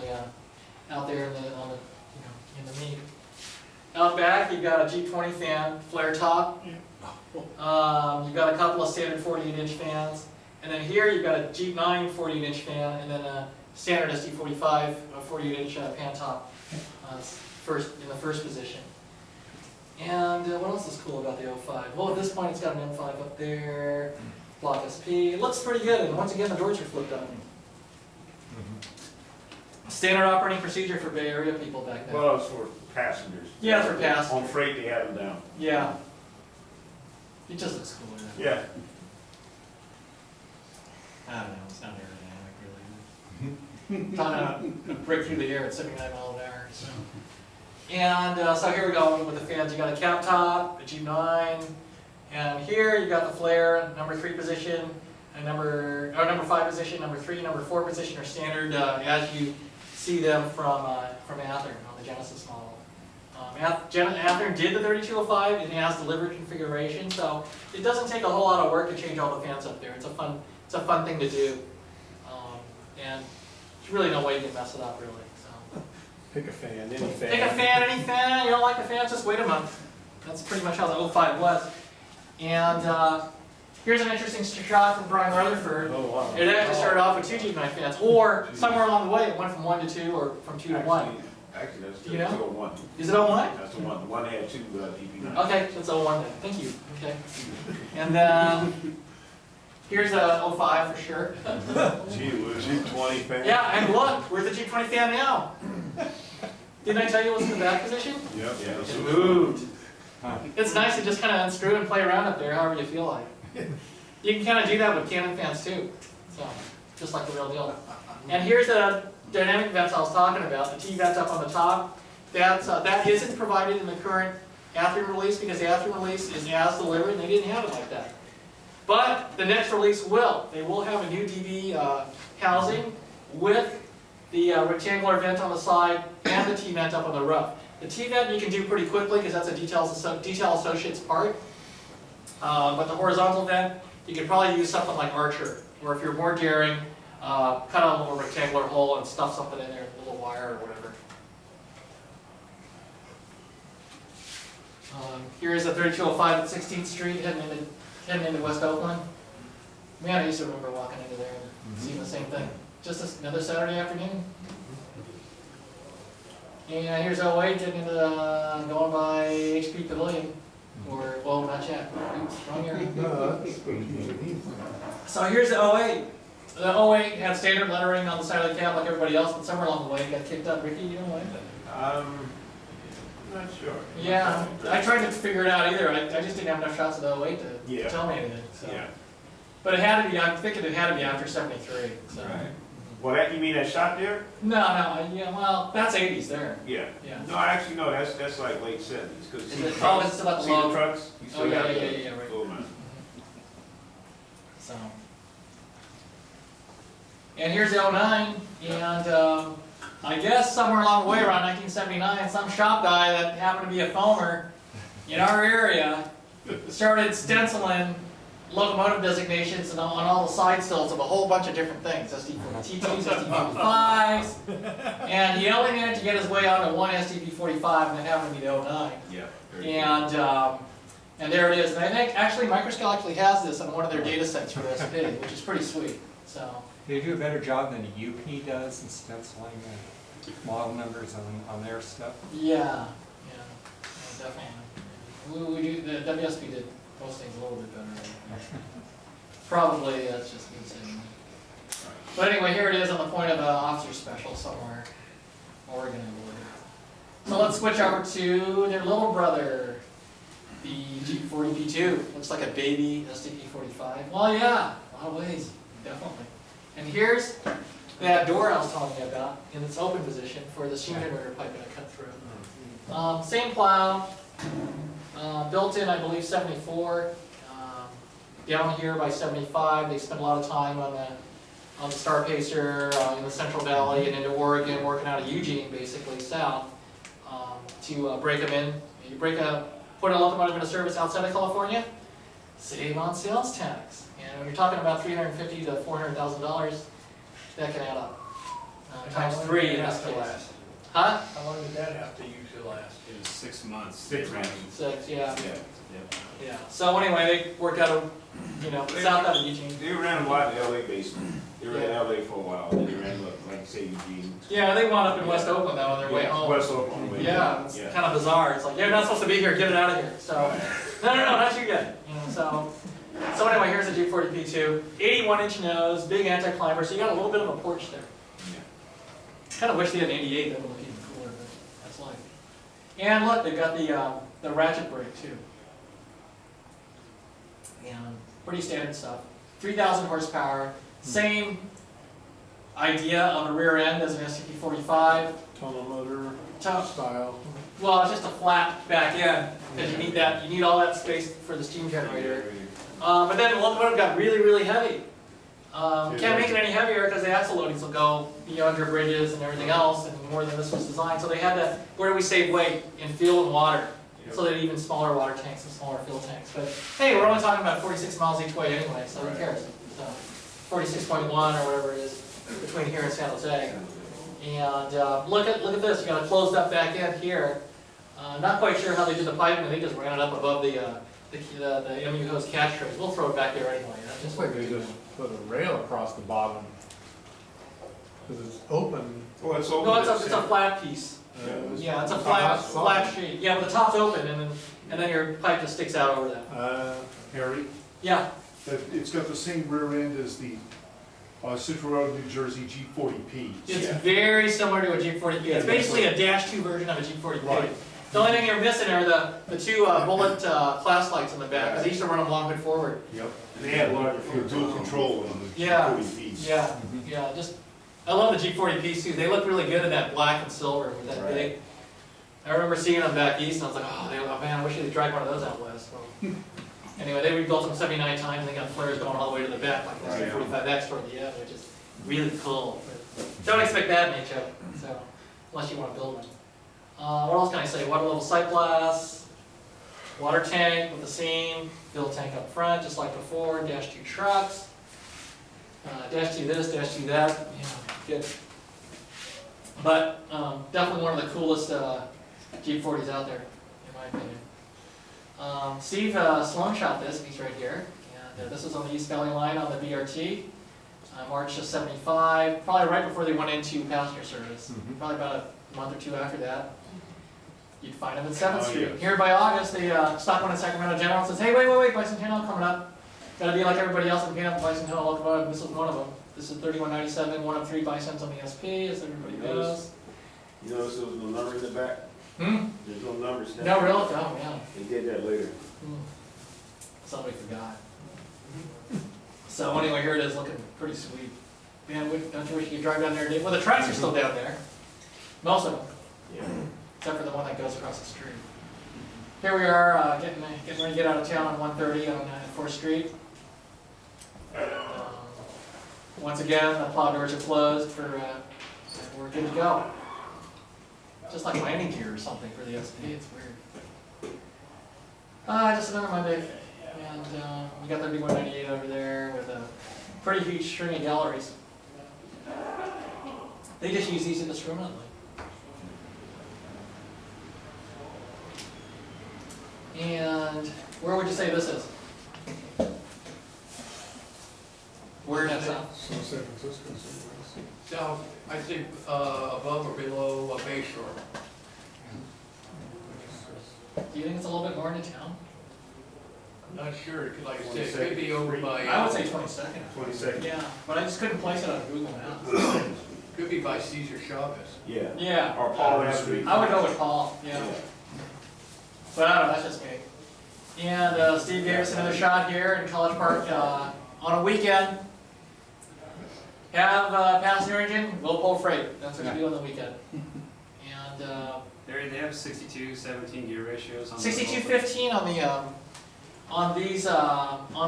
the meet. Out back, you've got a G20 fan, flare top. You've got a couple of standard 48-inch fans. And then here you've got a Jeep 9 48-inch fan, and then a standard SD45 48-inch pan top in the first position. And what else is cool about the 05? Well, at this point it's got an M5 up there, block SP. It looks pretty good, and once again the doors are flipped up. Standard operating procedure for Bay Area people back then. Well, it's for passengers. Yeah, it's for passengers. On freight, they have them down. Yeah. It just looks cooler. Yeah. I don't know, it's not aerodynamic really. Trying to break through the air at 79 miles an hour, so. And so here we go with the fans. You got a cap top, a G9, and here you got the flare, number 3 position, and number 5 position, number 3, number 4 position are standard as you see them from Athearn on the Genesis model. Athearn did the 3205 in as delivered configuration, so it doesn't take a whole lot of work to change all the fans up there. It's a fun thing to do, and there's really no way you can mess it up really. So Pick a fan, any fan. pick a fan, any fan. You don't like the fans, just wait a month. That's pretty much how the 05 was. And here's an interesting shot from Brian Rutherford. Oh, wow. It actually started off with 2 G9 fans, or somewhere along the way it went from 1 to 2 or from 2 to 1. Actually, that's Do you know? 201. Is it 01? That's the one. The one that had 2 DP9. Okay, that's 01 then. Thank you. Okay. And then here's a 05 for sure. Gee, was G20 fan? Yeah, and look, where's the G20 fan now? Didn't I tell you it was in the back position? Yep. Yeah. It moved. Huh. It's nice to just kind of unscrew and play around up there, however you feel like. You can kind of do that with Canon fans too, so just like the real deal. And here's the dynamic vents I was talking about. The T vents up on the top. That isn't provided in the current Athearn release because the Athearn release is as delivered, and they didn't have it like that. But the next release will. They will have a new DV housing with the rectangular vent on the side and the T vent up on the roof. The T vent you can do pretty quickly because that's a detail associates part. But the horizontal vent, you could probably use something like Archer, or if you're more daring, cut out a little rectangular hole and stuff something in there, a little wire or whatever. Here's the 3205 at 16th Street heading into West Oakland. Man, I used to remember walking into there and seeing the same thing. Just another Saturday afternoon. And here's 08 getting into going by HP Pavilion. Or, well, not yet. Oops, wrong area. So here's the 08. The 08 had standard lettering on the side of the cab like everybody else, but somewhere along the way it got kicked up. Ricky, you know why? Not sure. Yeah, I tried to figure it out either. I just didn't have enough shots of the 08 to Yeah. tell me anything. So. Yeah. But it had to be, I'm thinking it had to be after 73. So. Right. Well, that you mean that shot there? No, yeah, well, that's 80s there. Yeah. Yeah. No, actually, no. That's like late 70s. Cause Is see it- the trucks. oh, it's about the See the low. trucks? You still Oh, yeah, got yeah, the yeah, right. low man. So. And here's the 09, and I guess somewhere along the way around 1979, some shop guy that happened to be a foamer in our area started stenciling locomotive designations and on all the side stills of a whole bunch of different things, SD40T2s, SD45s, and he only managed to get his way onto one SDP45, and it happened to be the 09. Yeah. And there it is. And I think actually Microscale actually has this on one of their data sets for SP, which is pretty sweet. So. They do a better job than UP does in stenciling the model numbers on their stuff. Yeah, definitely. We do, the WSP did most things a little bit better. Probably that's just me saying. But anyway, here it is on the point of an officer special somewhere, Oregon, I believe. So let's switch over to their little brother, the GP40P-2. Looks like a baby SDP45. Well, yeah, a lot of ways, definitely. And here's that door I was telling you about in its open position for the steam generator pipe that I cut through. Same plow, built in, I believe, 74. Down here by 75, they spent a lot of time on the Star Pacer in the Central Valley and into Oregon, working out of Eugene, basically south, to break them in. You put a locomotive into service outside of California, save on sales tax. And when you're talking about $350,000 to $400,000, that can add up. Times 3 in this case. Huh? How long did that have to usually last? It was 6 months. 6 months. 6, yeah. Yeah. Yeah. So anyway, they worked out, south out of Eugene. They ran a lot in LA basement. They were in LA for a while. Then they ran, like you say, Eugene. Yeah, they wound up in West Oakland though on their way home. West Oakland on the way Yeah, home. it's kind of bizarre. It's like, you're not supposed to be here, get it out of here. So, no, not you good. So anyway, here's the G40P-2. 81-inch nose, big anti-climber, so you got a little bit of a porch there. Kind of wish they had an 88, that would look even cooler, but that's life. And look, they've got the ratchet brake too. And pretty standard stuff. 3,000 horsepower, same idea of a rear end as an SDP45. Tunnel motor Tunnel. style. Well, it's just a flat back end, because you need that, you need all that space for the steam generator. But then the locomotive got really, really heavy. Can't make it any heavier because the axle loadings will go beyond your bridges and everything else, and more than this was designed. So they had to, where do we save weight? In fuel and water. So they had even smaller water tanks and smaller fuel tanks. But hey, we're only talking about 46 miles each way anyway, so who cares? So 46.1 or whatever it is between here and San Jose. And look at this. You got a closed up back end here. Not quite sure how they did the piping. They just ran it up above the MU hose catch trays. We'll throw it back there anyway. That's Just like they just put a rail across the bottom. Because it's open. Well, it's open. No, it's a flat piece. Yeah, it's a flat sheet. Yeah, but the top's open, and then your pipe just sticks out over that. Harry, Yeah. it's got the same rear end as the Central Road, New Jersey G40P. It's very similar to a G40P. It's basically a -2 version of a G40P. Right. The only thing you're missing are the two bullet class lights in the back, because they used to run them long and forward. Yep. And they had larger For dual control on the Yeah. G40Ps. Yeah, yeah, I love the G40Ps too. They look really good in that black and silver with that Right. big. I remember seeing them back east, and I was like, oh man, I wish they'd drag one of those out west. Well, anyway, they rebuilt them 79 times, and they got flares going all the way to the back, like this Right. 45X toward the end, which is really cool. But don't expect that in HO, so, unless you want to build one. What else can I say? Water level sight glass, water tank with a seam, fill tank up front, just like before, -2 trucks. -2 this, -2 that, good. But definitely one of the coolest G40s out there, in my opinion. Steve Sloan shot this piece right here, and this was on the East Valley line on the BRT, March of '75, probably right before they went into passenger service, probably about a month or two after that. You'd find them at 7th Street. Yes. Here by August, they stopped one at Sacramento General and says, hey, wait, Bicentennial coming up. Gotta be like everybody else and paint up the Bicentennial locomotive. This was one of them. This is 3197, one of 3 bicents on the SP, as everybody knows. You notice there was no number in the back? There's no numbers there. No, really? Oh, yeah. They did that later. Somebody forgot. So anyway, here it is, looking pretty sweet. Man, don't you wish you could drive down there? Well, the tracks are still down there. Most of them. Yeah. Except for the one that goes across the street. Here we are, getting ready to get out of town on 130 on 4th Street. Once again, the plow doors are closed for, we're good to go. Just like landing gear or something for the SP, it's weird. Just another Monday. And we got the B198 over there with a pretty huge string of galleries. They just use these indiscriminately. And where would you say this is? Where in south? San Francisco. South, I think above or below Bay Shore. Do you think it's a little bit more into town? I'm not sure, it could, like I said, it could be over by. I would say 22nd. 22nd. Yeah, but I just couldn't place it on Google Maps. Could be by Cesar Chavez. Yeah. Yeah, Or Paul Street. I would go with Paul, yeah. But I don't know, that's just me. And Steve gave us another shot here in College Park on a weekend. Have passenger engine, we'll pull freight. That's what you do on the weekend. And They have 62-17 gear ratios on the 6215 on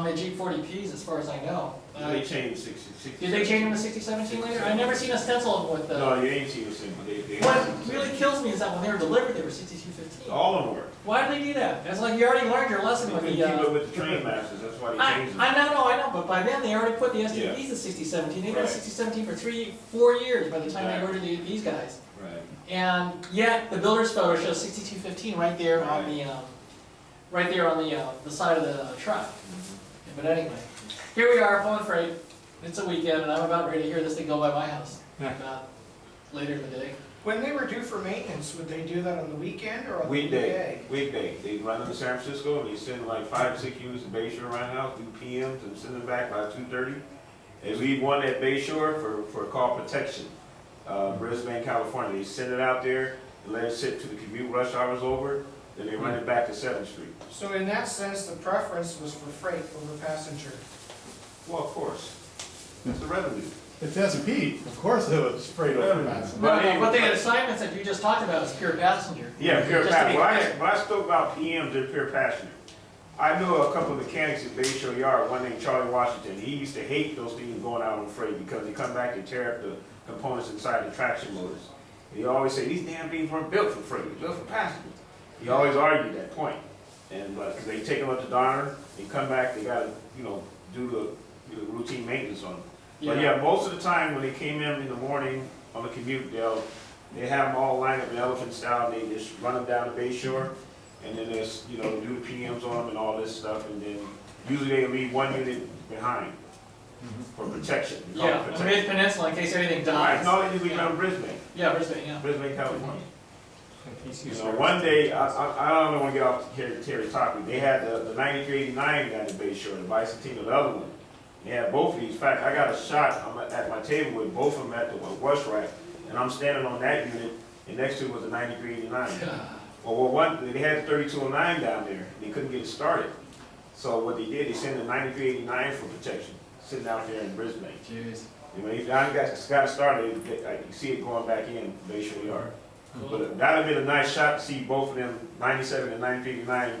the G40Ps, as far as I know. They changed 60. Did they change them to 6017 later? I've never seen a stencil of them with the. No, you ain't seen them since they. What really kills me is that when they were delivered, they were 6215. All of them were. Why did they do that? It's like you already learned your lesson They with couldn't the. keep up with the train masters, that's why they I changed them. I know, but by then they already put the STPs Yeah. at 6017. They've been Right. 6017 for 3-4 years by the time Right. they ordered these guys. Right. And yet the builder's photo shows 6215 right there on the the side of the truck. But anyway, here we are pulling freight. It's a weekend, and I'm about ready to hear this thing go by my house later in the day. When they were due for maintenance, would they do that on the weekend or on the Weekday, weekday? weekday. They run into San Francisco and they send like 5 or 6 units to Bay Shore right now, do PMs and send them back by 2:30. They leave one at Bay Shore for call protection. Brisbane, California. They send it out there and let it sit to the commute rush hours over, then they run it back to 7th Street. So in that sense, the preference was for freight over passenger. Well, of course, it's the revenue. It's SP, of course it was straight over passenger. But the assignments that you just talked about is pure passenger. Yeah, pure Just to be passenger. clear. When I spoke about PMs, they're pure passenger. I know a couple of mechanics at Bayshore Yard, one named Charlie Washington. He used to hate those things going out on freight because they come back and tear up the components inside the traction motors. He always say, these damn things weren't built for freight, they're built for passengers. He always argued that point. And, because they take them up to Donner, they come back, they gotta, do the routine maintenance on them. But yeah, most of the time when they came in the morning on the commute, they have them all lined up in elephant style, and they just run them down the Bayshore, and then there's, do the PMs on them and all this stuff, and then usually they leave one unit behind for protection. We call it Yeah, protection. Mid-Peninsula, in case anything Right, dies. no, they usually run Brisbane, Yeah, Brisbane, California. PC One day, I don't want to get off Terry topic, they had the 9389 down in Bayshore, the Bicentennial, the other one. They had both of these. In fact, I got a shot, I'm at my table with both of them at the wash rack, and I'm standing on that unit, and next to it was the 9389. Well, they had the 3209 down there, and they couldn't get it started. So what they did, they sent the 9389 for protection, sitting out there in Brisbane. Jeez. And when they finally got it started, you see it going back in Bayshore Yard. But that would have been a nice shot to see both of them, 97 and 9389,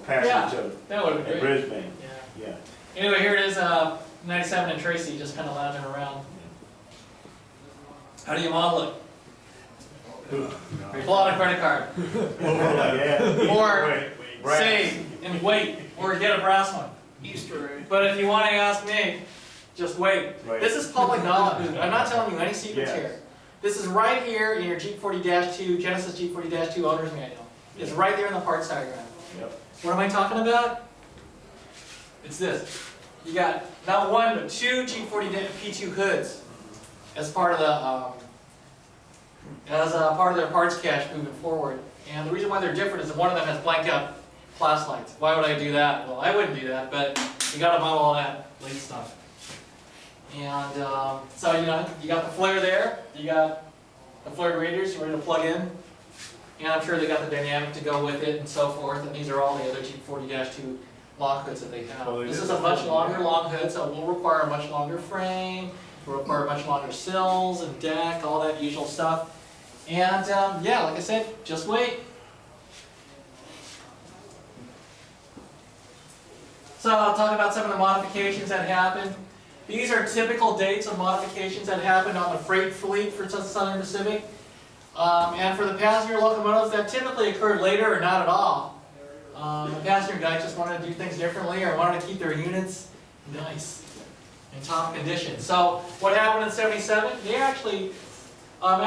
passing each other That would have been at great. Brisbane. Yeah. Yeah. Anyway, here it is, 97 and Tracy just kind of lounging around. How do you model it? Pull out a credit card. Yeah. Or Brass. save and wait, or get a brass one. Easter egg. But if you want to ask me, just wait. Right. This is public knowledge. I'm not telling you any secrets Yes. here. This is right here in your G40-2, Genesis G40-2 owner's manual. It's right there in the parts diagram. Yep. What am I talking about? It's this. You got not one, but two G40P-2 hoods as part of the part of their parts cache moving forward. And the reason why they're different is that one of them has blanked out class lights. Why would I do that? Well, I wouldn't do that, but you got to model all that late stuff. And so you got the flare there. You got the flare radiators you're ready to plug in. And I'm sure they got the dynamic to go with it and so forth. And these are all the other G40-2 lock hoods that they have. Oh, they This did is a the much full- longer long hood, so it will require a much longer frame. It will require much longer sills and deck, all that usual stuff. And yeah, like I said, just wait. So I'll talk about some of the modifications that happened. These are typical dates of modifications that happened on the freight fleet for Southern Pacific. And for the passenger locomotives, that typically occurred later or not at all. The passenger guys just wanted to do things differently or wanted to keep their units nice, in top condition. So what happened in '77? They actually by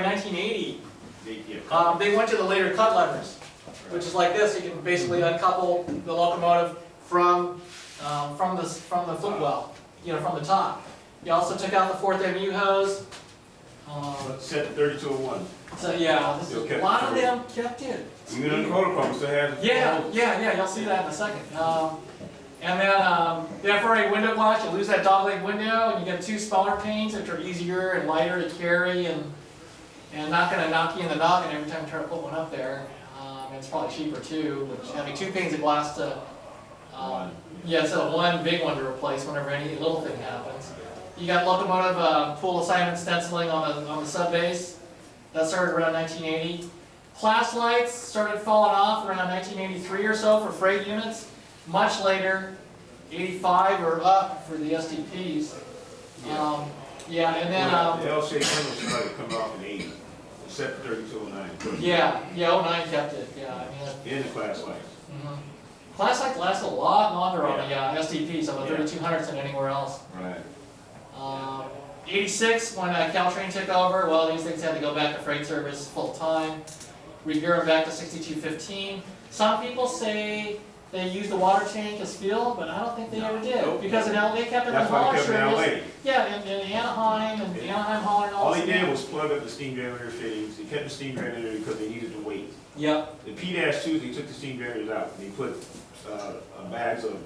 1980, they went to the later cut levers, which is like this. You can basically uncouple the locomotive from the footwell, from the top. You also took out the fourth MU hose. Set to 3201. So yeah, a lot of them kept it. Even on the Kodachrome still has. Yeah, you'll see that in a second. And then the FRA window glass, you lose that dogleg window, and you get two smaller panes, which are easier and lighter to carry, and not going to knock you in the noggin every time you try to put one up there. And it's probably cheaper too, which having two panes of glass to, so one big one to replace whenever any little thing happens. You got locomotive pool assignment stenciling on the sub base. That started around 1980. Class lights started falling off around 1983 or so for freight units. Much later, 85 or up for the STPs. And then the L-shaped windows started coming off in the 80s. Set to 3209. 09 kept it. In the class lights. Class lights last a lot longer on the STPs, on the 3200s than anywhere else. Right. 86, when Caltrain took over, well, these things had to go back to freight service full time. Regear them back to 6215. Some people say they used the water tank as fuel, but I don't think they ever did. Nope. Because they kept it in That's the why hauler they kept it in LA. service. Yeah, in Anaheim, and the Anaheim hauler and all All this. he did was plug up the steam generator fittings. He kept the steam generator because they needed to wait. Yep. The P-2s, they took the steam generators out. They put bags of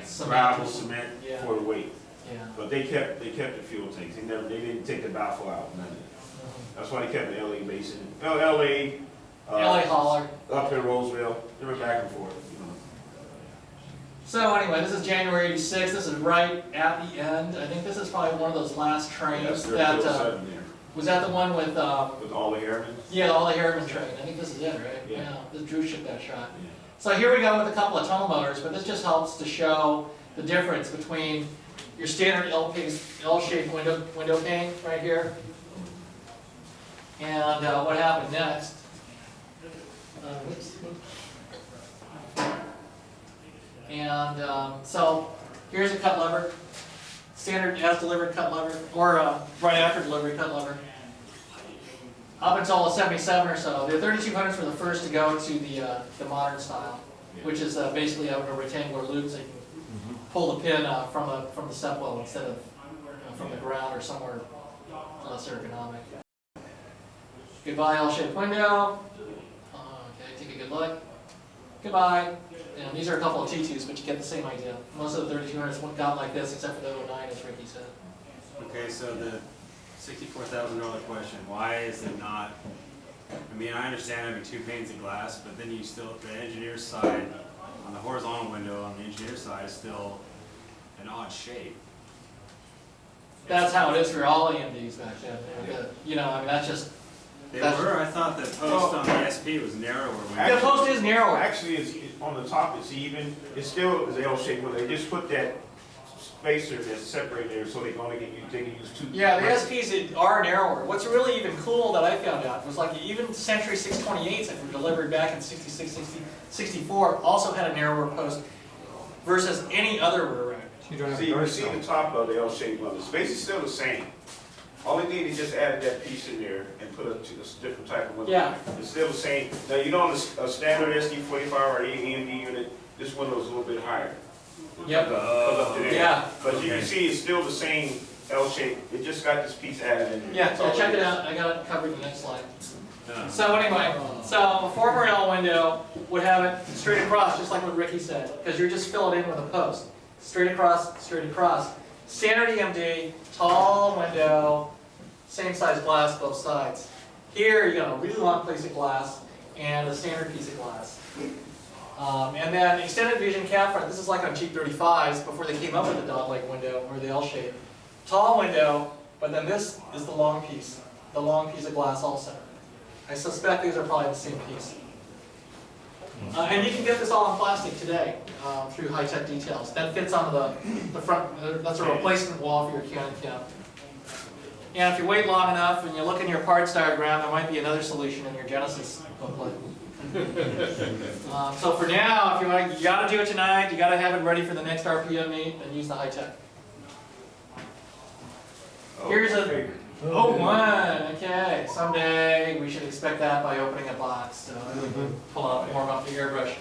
Cement. gravel, cement Yeah. for the weight. Yeah. But they kept the fuel tanks. They didn't take the baffle out. None of it. That's why they kept the LA basin. No, LA. LA hauler. Up in Roseville, they were back and forth, So anyway, this is January '86. This is right at the end. I think this is probably one of those last trains that was that the one with With all the airmen? yeah, all the Harriman train. I think this is it, right? Yeah. The Drew ship that shot. So here we go with a couple of tunnel motors, but this just helps to show the difference between your standard L-shaped window pane right here, and what happened next. Whoops. And so here's a cut lever, standard as delivered cut lever, or right after delivery cut lever. Up until the 77 or so, the 3200s were the first to go to the modern style, which is basically having a rectangular loop so you can pull the pin from the step well instead of from the ground or somewhere less ergonomic. Goodbye L-shaped window. Okay, take a good look. Goodbye. And these are a couple of T2s, but you get the same idea. Most of the 3200s got like this, except for the 09, as Ricky said. Okay, so the $64,000 question, why is it not, I mean, I understand having 2 panes of glass, but then you still, the engineer's side, on the horizontal window, on the engineer's side is still an odd shape. That's how it is for all EMDs back then. You know, I mean, that's just... They were, I thought the post on the SP was narrower. The post is narrower. Actually, it's on the top, it's even, it's still is L-shaped, but they just put that spacer that's separated there so they can use 2. Yeah, the SPs are narrower. What's really even cool that I found out was like even Century 628s that were delivered back in 66, 64 also had a narrower post versus any other rear rack. You see the top of the L-shaped one. The space is still the same. All they did is just added that piece in there and put a different type of window. Yeah. It's still the same. Now, you know, on a standard SD45 or AMD unit, this window is a little bit higher. Yep. Up to there. Yeah. But you can see it's still the same L shape. It just got this piece added in there. Yeah, That's so all check it it is. out. I got it covered in the next slide. So anyway, so a former L window would have it straight across, just like what Ricky said, because you're just fill it in with a post. Straight across, straight across. Standard EMD, tall window, same size glass both sides. Here you got a really long piece of glass and a standard piece of glass. And then extended vision cab front. This is like on G35s before they came up with the dog-leg window or the L shape. Tall window, but then this is the long piece of glass also. I suspect these are probably the same piece. And you can get this all in plastic today through high-tech details. That fits onto the front. That's a replacement wall for your Canon cab. And if you wait long enough and you look in your parts diagram, there might be another solution in your Genesis booklet. So for now, if you got to do it tonight, you got to have it ready for the next RPM meet, and use the high tech. Here's a 01. Okay, someday we should expect that by opening a box. So pull out, warm up the airbrush.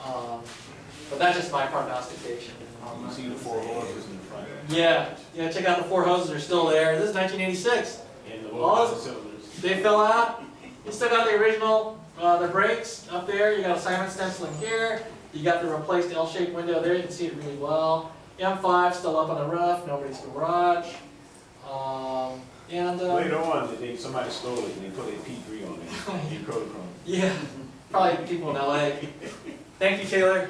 But that's just my prognostication. You see the 4 hoses in the front. Yeah, check out the 4 hoses are still there. This is 1986. And the All little cylinders. They fell out. You still got the original, the brakes up there. You got a Simon stenciling here. You got the replaced L-shaped window there. You can see it really well. M5 still up on the roof. Nobody's garage. Later on, somebody stole it and they put a P3 on it. In Kodachrome. Yeah, probably people in LA. Thank you, Taylor.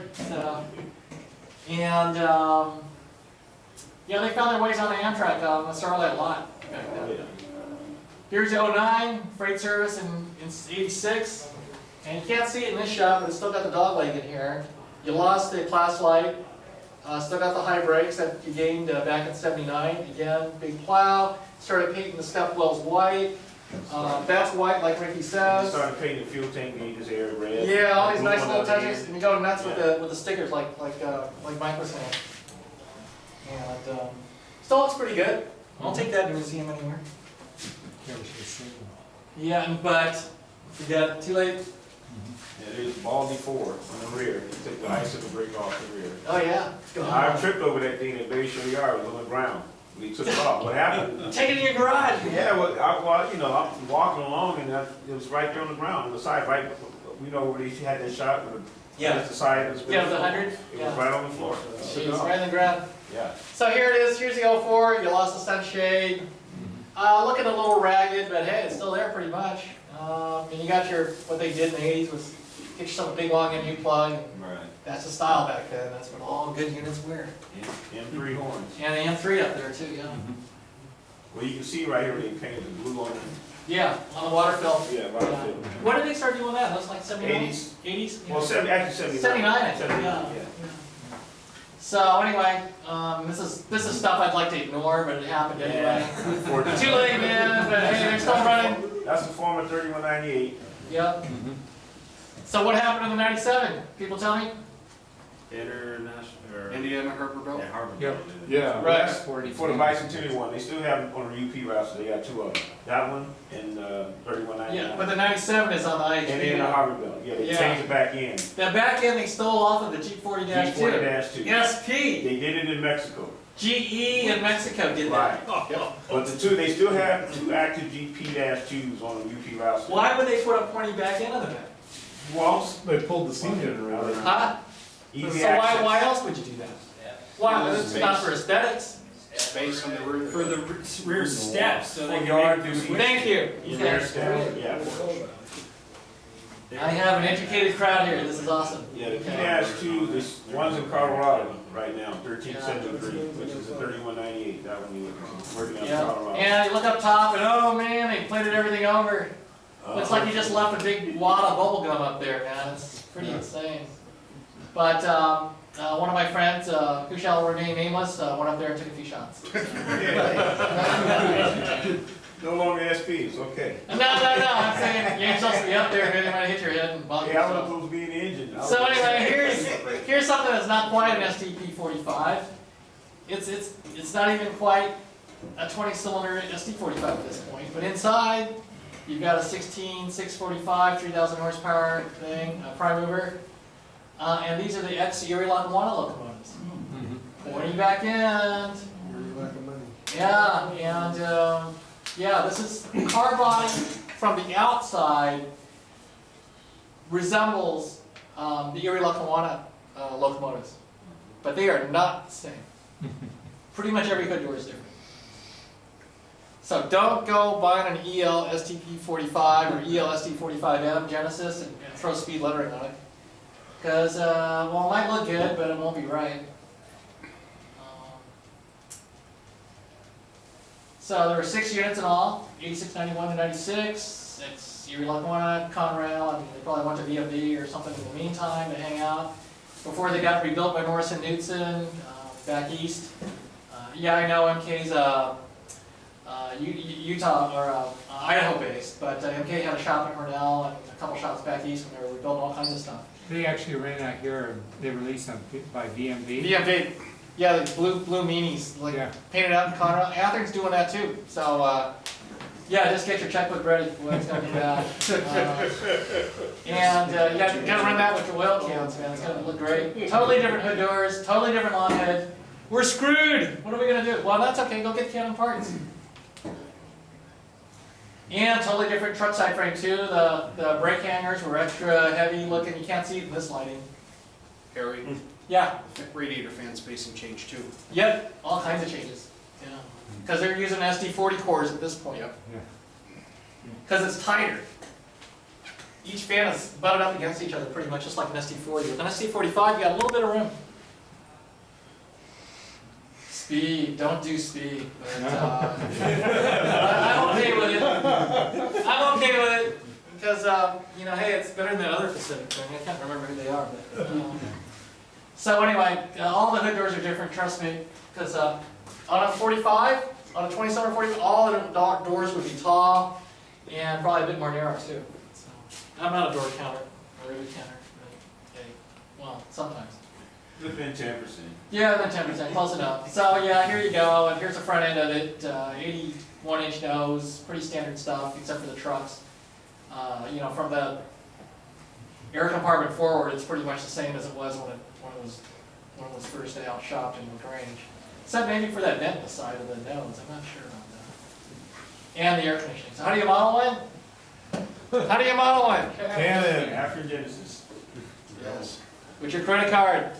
And yeah, they found their ways on the Amtrak on the Starlight lot back then. Here's the 09 freight service in 86. And you can't see it in this shot, but it's still got the dog leg in here. You lost the class light. Still got the high brakes that you gained back in 79. Again, big plow. Started painting the step wells white. That's white, like Ricky says. Started painting the fuel tank gauges there red. Yeah, all these nice little touches, and you go nuts with the stickers, like Mike was saying. And still looks pretty good. I'll take that to a museum anywhere. Yeah, but forget too late. Yeah, there's Baldy 4 on the rear. You take the ice and the brake off the rear. Oh yeah. I tripped over that thing at Bayshore Yard. It was on the ground. We took it off. What happened? Take it in your garage. Yeah, well, I'm walking along and it was right there on the ground, on the side, right, we know where he had that shot with that's the side of the Yeah, the 100. It was right on the floor. Jeez, right on the ground. Yeah. So here it is. Here's the 04. You lost the sunshade. Looking a little ragged, but hey, it's still there pretty much. And you got your, what they did in the 80s was get yourself a big long MU plug. Right. That's the style back then. That's what all good units wear. M3 horns. And the M3 up there too, yeah. Well, you can see right here, they painted the blue on it. Yeah, on the water film. Yeah, right there. When did they start doing that? That was like 79? 80s. 80s? Well, actually 79. 79, I think, 79, yeah. So anyway, this is stuff I'd like to ignore, but it happened anyway. Yeah. Too late, man, but hey, they're still running. That's the former 3198. Yep. So what happened in the 97? People tell me? International, or. Indiana Harbor Belt? Yeah, Harbor. Yep. Belt. Yeah. Right. For the bicentennial one, they still have on the UP routes, they got two of them. That one and 3199. Yeah, but the 97 is on the IHB. And then the Harbor Belt, yeah, they Yeah. changed it back in. The back end they stole off of the G40-2. G40-2. SP. They did it in Mexico. GE in Mexico did that. Right. But the two, they still have two active GP-2s on the UP routes. Why would they put a pointy back end on the back? Well, They pulled the steam generator. Huh? So easy why access. else would you do that? Why? It's not for aesthetics. Space on the roof. For the rear steps, so they For can yard make duty. Thank you. Yeah, Okay. there's that, yeah. I have an educated crowd here. This is awesome. Yeah, the P-2, this one's in Colorado right now, 1373, which is a 3198, that one you working on Yeah. Colorado. And you look up top and oh man, they plated everything over. Looks like you just left a big wad of bubble gum up there, man. It's pretty insane. But one of my friends, who shall remain nameless, went up there and took a few shots. No longer SPs, okay. No, I'm saying you ain't supposed to be up there, man. You might hit your head and bump Yeah, I was yourself. supposed to be in the engine. So anyway, here's something that's not quite an STP45. It's not even quite a 20-cylinder SD45 at this point. But inside, you've got a 16 645 3,000 horsepower thing, a prime mover, and these are the ex-Erie Locomotive locomotives. Pointy back end. Yeah, and yeah, this is car body from the outside resembles the Erie Locomotive locomotives, but they are not the same. Pretty much every hood door is different. So don't go buying an EL STP45 or EL ST45M Genesis and throw speed lettering on it, because well, it might look good, but it won't be right. So there were 6 units in all, 86, 91, and 96. It's Erie Locomotive, Conrail, and they probably went to VFD or something in the meantime to hang out before they got rebuilt by Morrison Knudsen back east. Yeah, I know MK's Utah or Idaho based, but MK had a shop in Cornell and a couple shops back east when they were rebuilding all kinds of stuff. They actually ran out here, and they released them by VMV. VFD. Yeah, the blue meanies, like Yeah. painted out in Conrail. Athens doing that too. So yeah, just get your checkbook ready when it's gonna be bad. And you gotta run that with your oil cans, man. It's gonna look great. Totally different hood doors, totally different long head. We're screwed. What are we gonna do? Well, that's okay. Go get Canon parts. And totally different truck side frame too. The brake hangers were extra heavy looking. You can't see it in this lighting. Harry, Yeah. radiator fan spacing change too. Yep. All kinds of changes. Yeah. Because they're using SD40 cores at this point. Yep. Because it's tighter. Each fan is butted up against each other pretty much just like an SD40. With an SD45, you got a little bit of room. Speed, don't do speed. But, I'm okay with it. I'm okay with it because you know, hey, it's better than the other Pacific thing. I can't remember who they are, but. So anyway, all the hood doors are different. Trust me, because on a 45, on a 27 45, all the doors would be tall and probably a bit more narrow too. So, I'm not a door counter or a rivet counter, but hey, well, sometimes. Within 10%. Yeah, then 10%, close enough. So yeah, here you go, and here's the front end of it. 81-inch nose, pretty standard stuff, except for the trucks. You know, from the air compartment forward, it's pretty much the same as it was when it was first out shopped in LaGrange. Except maybe for that vent in the side of the nose, I'm not sure about that. And the air conditioning. So how do you model one? How do you model one? Canon, after Genesis. Yes. With your credit card.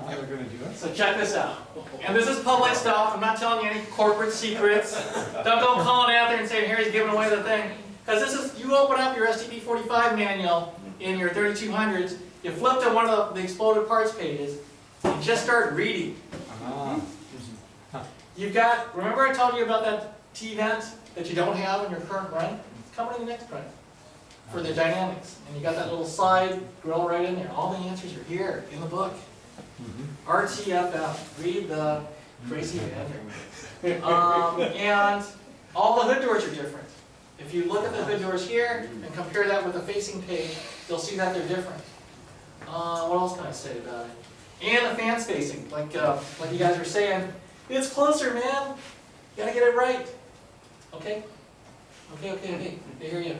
They're gonna do it? So check this out. And this is public stuff. I'm not telling you any corporate secrets. Don't go calling out there and saying Harry's giving away the thing. Because this is, you open up your SDP45 manual in your 3200s, you flip to one of the exploded parts pages, and just start reading. You've got, remember I told you about that T-vent that you don't have in your current run? It's coming in the next run for the dynamics. And you got that little side grill right in there. All the answers are here in the book. RTFM, read the crazy vendor. And all the hood doors are different. If you look at the hood doors here and compare that with the facing page, you'll see that they're different. What else can I say about it? And the fan spacing, like you guys were saying, it's closer, man. You gotta get it right. Okay? Okay. They hear you.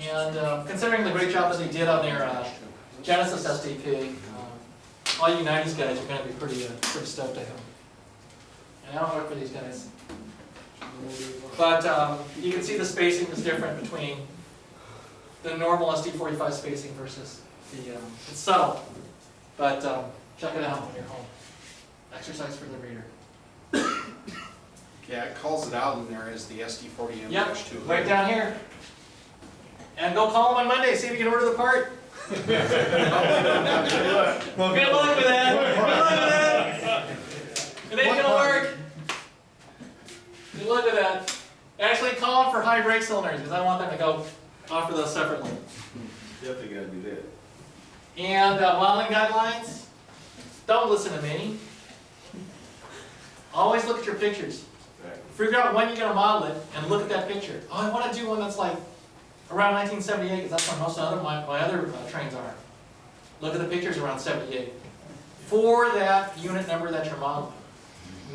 And considering the great job that they did on their Genesis SDP, all you 90s guys are gonna be pretty stoked to have them. And I don't work for these guys. But you can see the spacing is different between the normal SD45 spacing versus the, it's subtle. But check it out when you're home. Exercise for the reader. Yeah, it calls it out in there as the SD40M-2. Yep, right down here. And go call them on Monday, see if you can order the part. Good luck with that. It ain't gonna work. Good luck with that. Actually call them for high brake cylinders, because I want them to go offer those separately. Definitely gotta do that. And modeling guidelines, don't listen to me. Always look at your pictures. Figure out when you're going to model it and look at that picture. Oh, I want to do one that's like around 1978 because that's when most of my other trains are. Look at the pictures around 78. For that unit number that you're modeling.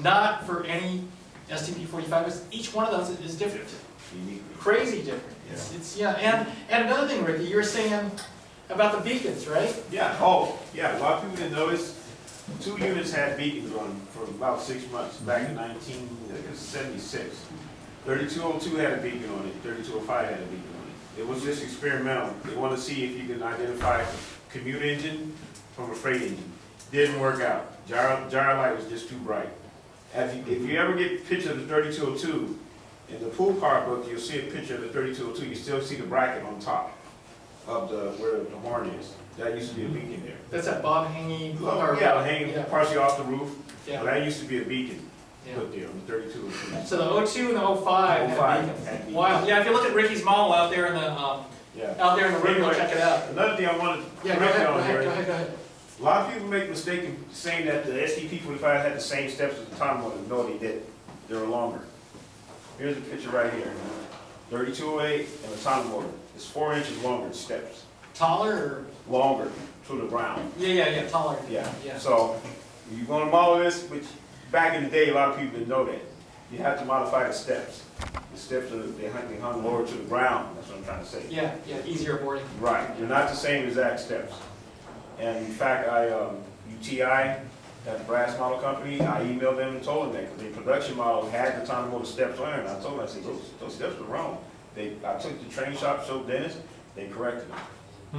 Not for any SDP45, because each one of those is different. Crazy different. Yeah. And another thing, Ricky, you were saying about the beacons, right? Yeah, oh, yeah, a lot of people didn't notice. 2 units had beacons on for about 6 months, back in 1976. 3202 had a beacon on it, 3205 had a beacon on it. It was just experimental. They wanted to see if you can identify a commute engine from a freight engine. Didn't work out. Gyro light was just too bright. If you ever get a picture of the 3202, in the pool car book, you'll see a picture of the 3202. You still see the bracket on top of where the horn is. That used to be a beacon there. That's that bob hanging. Yeah, hanging partially off the roof. Yeah. But that used to be a beacon put there on the 3202. So the 02 and the 05 had beacons. Wow. Yeah, if you look at Ricky's model out there in the out there in the room, check it out. Another thing I wanted to go ahead. A lot of people make a mistake in saying that the SDP45 had the same steps as the time motor. No, they didn't. They were longer. Here's a picture right here. 3208 and the time motor. It's 4 inches longer steps. Taller or? Longer to the ground. Yeah, taller. Yeah. So you're going to model this, which back in the day, a lot of people didn't know that. You have to modify the steps. The steps they hung lower to the ground. That's what I'm trying to say. Yeah, easier boarding. Right. They're not the same exact steps. And in fact, UTI, that brass model company, I emailed them and told them that because the production model had the time motor steps on it. And I told them, I said, those steps were wrong. I took the train shop, showed Dennis, they corrected them.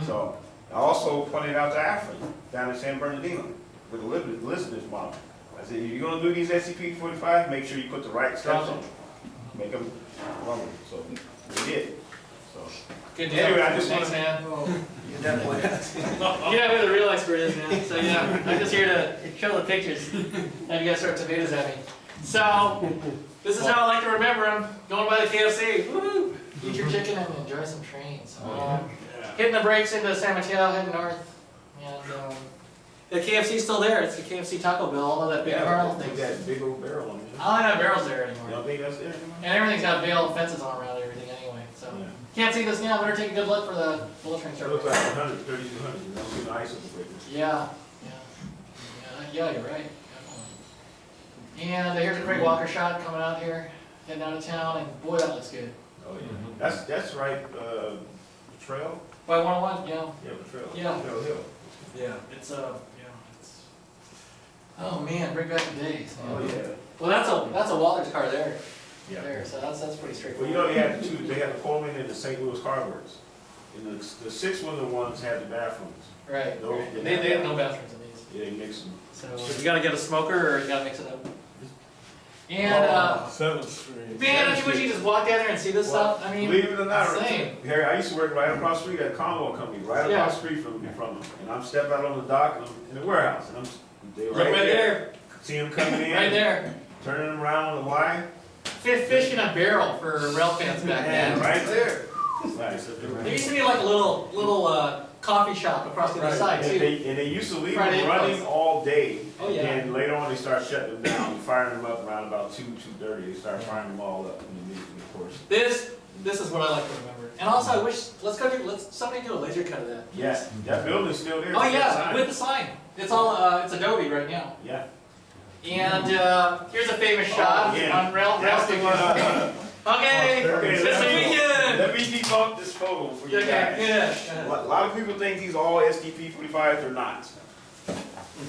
So I also pointed out to Afrin down in San Bernardino with the listeners model. I said, if you're going to do these SDP45, make sure you put the right steps on them. Make them longer. So they did. So good deal. anyway, I just Thanks, man. You definitely Yeah, who the real expert is, man. So yeah, I'm just here to show the pictures. Have you guys throw tomatoes at me. So this is how I like to remember them. Going by the KFC. Woohoo! Eat your chicken and enjoy some trains. Hitting the brakes into San Mateo, heading north. And the KFC's still there. It's the KFC Taco Bell, although that big Carl thing. That big old barrel on it. I don't have barrels there anymore. You don't think that's there anymore? And everything's got veiled fences all around everything anyway. So can't see this now. Better take a good look for the bullet train It circle. looks like 100, 3200. You don't see the ice on the breakers. Yeah, you're right. Definitely. And here's a great walker shot coming out here, heading out of town, and boy, that looks good. Oh yeah. That's right. The trail. By 101, yeah. Yeah, the trail. Yeah. Trail Hill. Yeah, it's oh man, bring back the days. Oh yeah. Well, that's a Walters car there. Yeah. There, so that's pretty Well, straightforward. you know they had two. They had the Coleman and the St. Louis Car Works. And the 6-wheeler ones had the bathrooms. Right. Those Right. didn't They have have that. no bathrooms in these. Yeah, they mix them. So you gotta get a smoker or you gotta mix it up. And, Oh, 7th Street. man, don't you wish you just walk down there and see this stuff? I mean, Believe it or not, insane. Harry, I used to work right across the street at a convo company, right Yeah. across the street from them. And I'm stepping out on the dock and I'm in the warehouse and they Look right there, See them coming in. right there. Turning them around on the Y. Fish in a barrel for rail fans back then. Right there. Right. There used to be like a little coffee shop across the other side And too. they used to leave Friday them running close. all day. Oh, yeah. And later on, they start shutting them down, and firing them up around about 2:30. They start firing them all up immediately, of course. This is what I like to remember. And also, I wish let's somebody do a laser cut of that. Yes, that building's still there. Oh with that yeah, sign. with the sign. It's all it's Adobe right now. Yeah. And here's a famous shot yeah. on rail That's the station. Okay, Okay, it's let the me- weekend. Let me debunk this photo for you Okay, guys. yeah. A lot of people think these all SDP45s are not.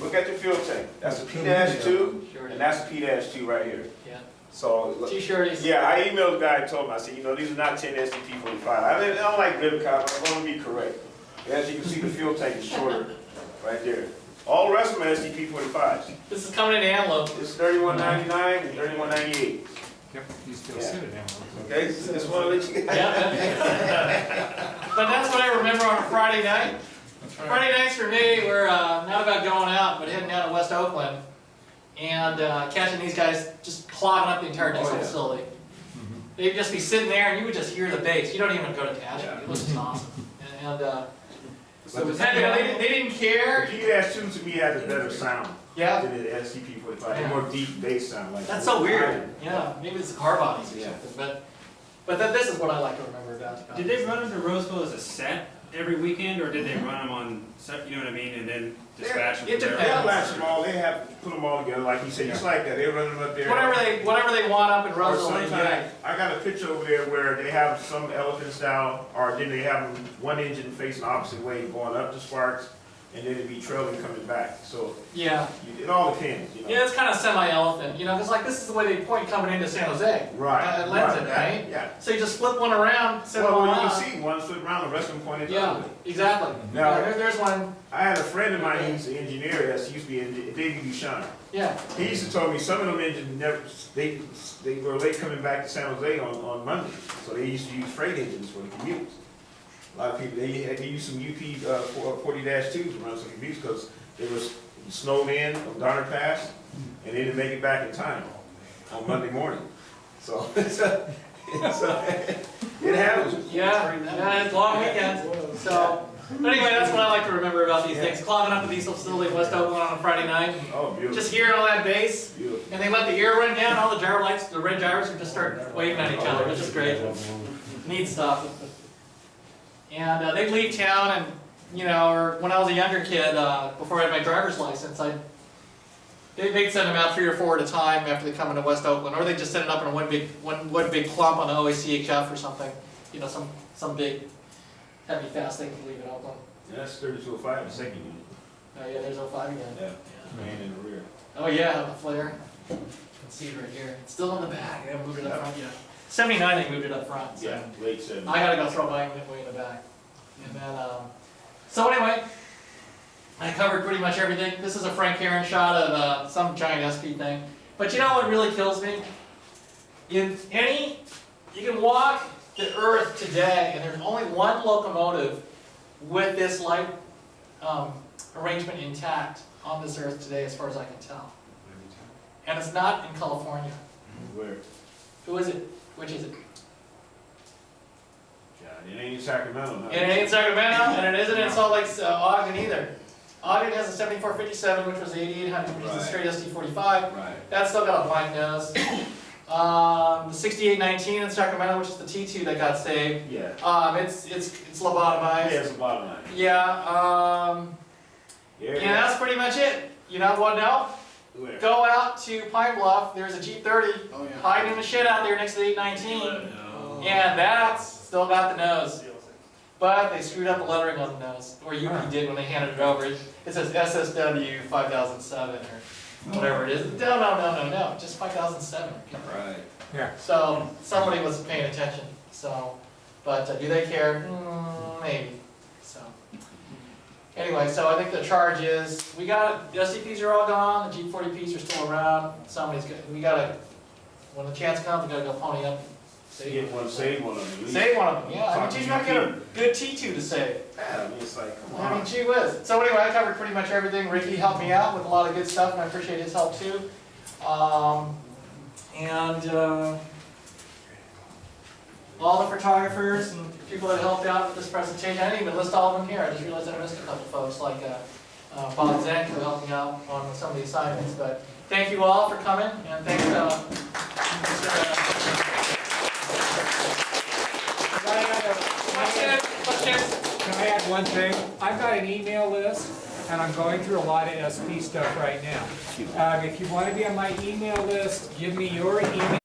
Look at the fuel tank. That's a P-2, Sure. and that's a P-2 right here. Yeah. So, look- T-shirts. yeah, I emailed the guy and told him, I said, these are not 10 SDP45. I don't like ribbon cop, I'm gonna be correct. As you can see, the fuel tank is shorter, right there. All the rest of them are SDP45s. This is coming in Antelope. It's 31.99 and 31.98. Yep, you still Yeah. sit it down. Okay, just wanna let you guys. Yeah. But that's what I remember on a Friday night. Friday nights for me were not about going out, but heading down to West Oakland and catching these guys just clogging up the entire diesel facility. They'd just be sitting there and you would just hear the bass. You don't even go to Tash. It was just awesome. And So the they didn't care. P-2 to me had a better sound Yeah. than the SDP45. They more deep bass sound. Like That's so weird. Yeah, maybe it's the car bodies or Yeah. something. But this is what I like to remember about. Did they run them to Roseville as a set every weekend, or did they run them on, you know what I mean, and then dispatch them It from there? depends. They'll latch them all. They have put them all together, like you said. Just like that, they run them up there. Whatever they want up in Or Roseville, they sometimes, get. I got a picture over there where they have some elephant style, or then they have them one engine facing the opposite way, going up the Sparks, and then it'd be trailing coming back. So Yeah. it all depends, Yeah, it's kind of semi-elephant, because like this is the way they point coming into San Jose. Right. Atlantic, right? Yeah. So you just flip one around, set Well, them you on can up. see one flip around, the rest of them pointed the Yeah, other way. exactly. Now- There's one. I had a friend of mine, he's an engineer, that's used to be David Duchamp. Yeah. He used to tell me some of them engines never, they were late coming back to San Jose on Monday. So they used to use freight engines for the commutes. A lot of people, they used some UP 40-2s to run some commutes because they were snowed in on Donner Pass and they didn't make it back in time on Monday morning. So it happens. Yeah, it's a long weekend. So, but anyway, that's what I like to remember about these things. Clogging up the diesel facility in West Oakland on a Friday night. Oh, beautiful. Just hearing all that bass. Beautiful. And they let the air run down, all the gyro lights, the red gyros would just start waving at each other, which is great. Neat stuff. And they'd leave town and, or when I was a younger kid, before I had my driver's license, they'd send them out 3 or 4 at a time after they come into West Oakland, or they'd just send it up in one big clump on the OACHF or something. Some big, heavy, fast thing to leave in Oakland. Yeah, that's 3205, the second unit. Oh yeah, there's 05 again. Yeah, man in the rear. Oh yeah, the flare. You can see it right here. It's still in the back. They haven't moved it up front yet. 79, they moved it up front. So. Yeah, late 70s. I gotta go throw mine way in the back. And then, so anyway, I covered pretty much everything. This is a Frank Heron shot of some giant SP thing. But you know what really kills me? You can walk the earth today and there's only one locomotive with this light arrangement intact on this earth today as far as I can tell. And it's not in California. Where? Who is it? Which is it? God, it ain't in Sacramento, no. It ain't in Sacramento, and it isn't in Salt Lake, Ogden either. Ogden has a 7457, which was the 8800, which is a straight SD45. Right. That's still got a blank nose. The 6819 in Sacramento, which is the T2 that got saved. Yeah. It's lobotomized. Yeah, it's the bottom line. Yeah. Yeah, that's pretty much it. You know what? No. Where? Go out to Pine Bluff. There's a Jeep30 Oh, yeah. hiding in the shit out there next to the 819, and that's still got the nose. But they screwed up the lettering on the nose, or UP did when they handed it over. It says SSW 5007 or whatever it is. No, just 5007. Right. Yeah. So somebody was paying attention. So, but do they care? Maybe. So, Anyway, so I think the charge is, we got, the SDPs are all gone, the G40Ps are still around, somebody's got, we gotta, when the chance comes, we gotta go pony up. Save one of them. at least. Save one of them, yeah, I mean, Talk geez, to you might get a GP. good T2 to save. Yeah, I mean, it's like, come I mean, on. gee whiz. So anyway, I covered pretty much everything. Ricky helped me out with a lot of good stuff, and I appreciate his help too. All the photographers and people that helped out with this presentation, I didn't even list all of them here. I just realized I missed a couple folks, like Bob Zank, who helped me out on some of the assignments. But thank you all for coming, and thanks, Can I add one thing? I've got an email list, and I'm going through a lot of SP stuff right now. If you want to be on my email list, give me your email.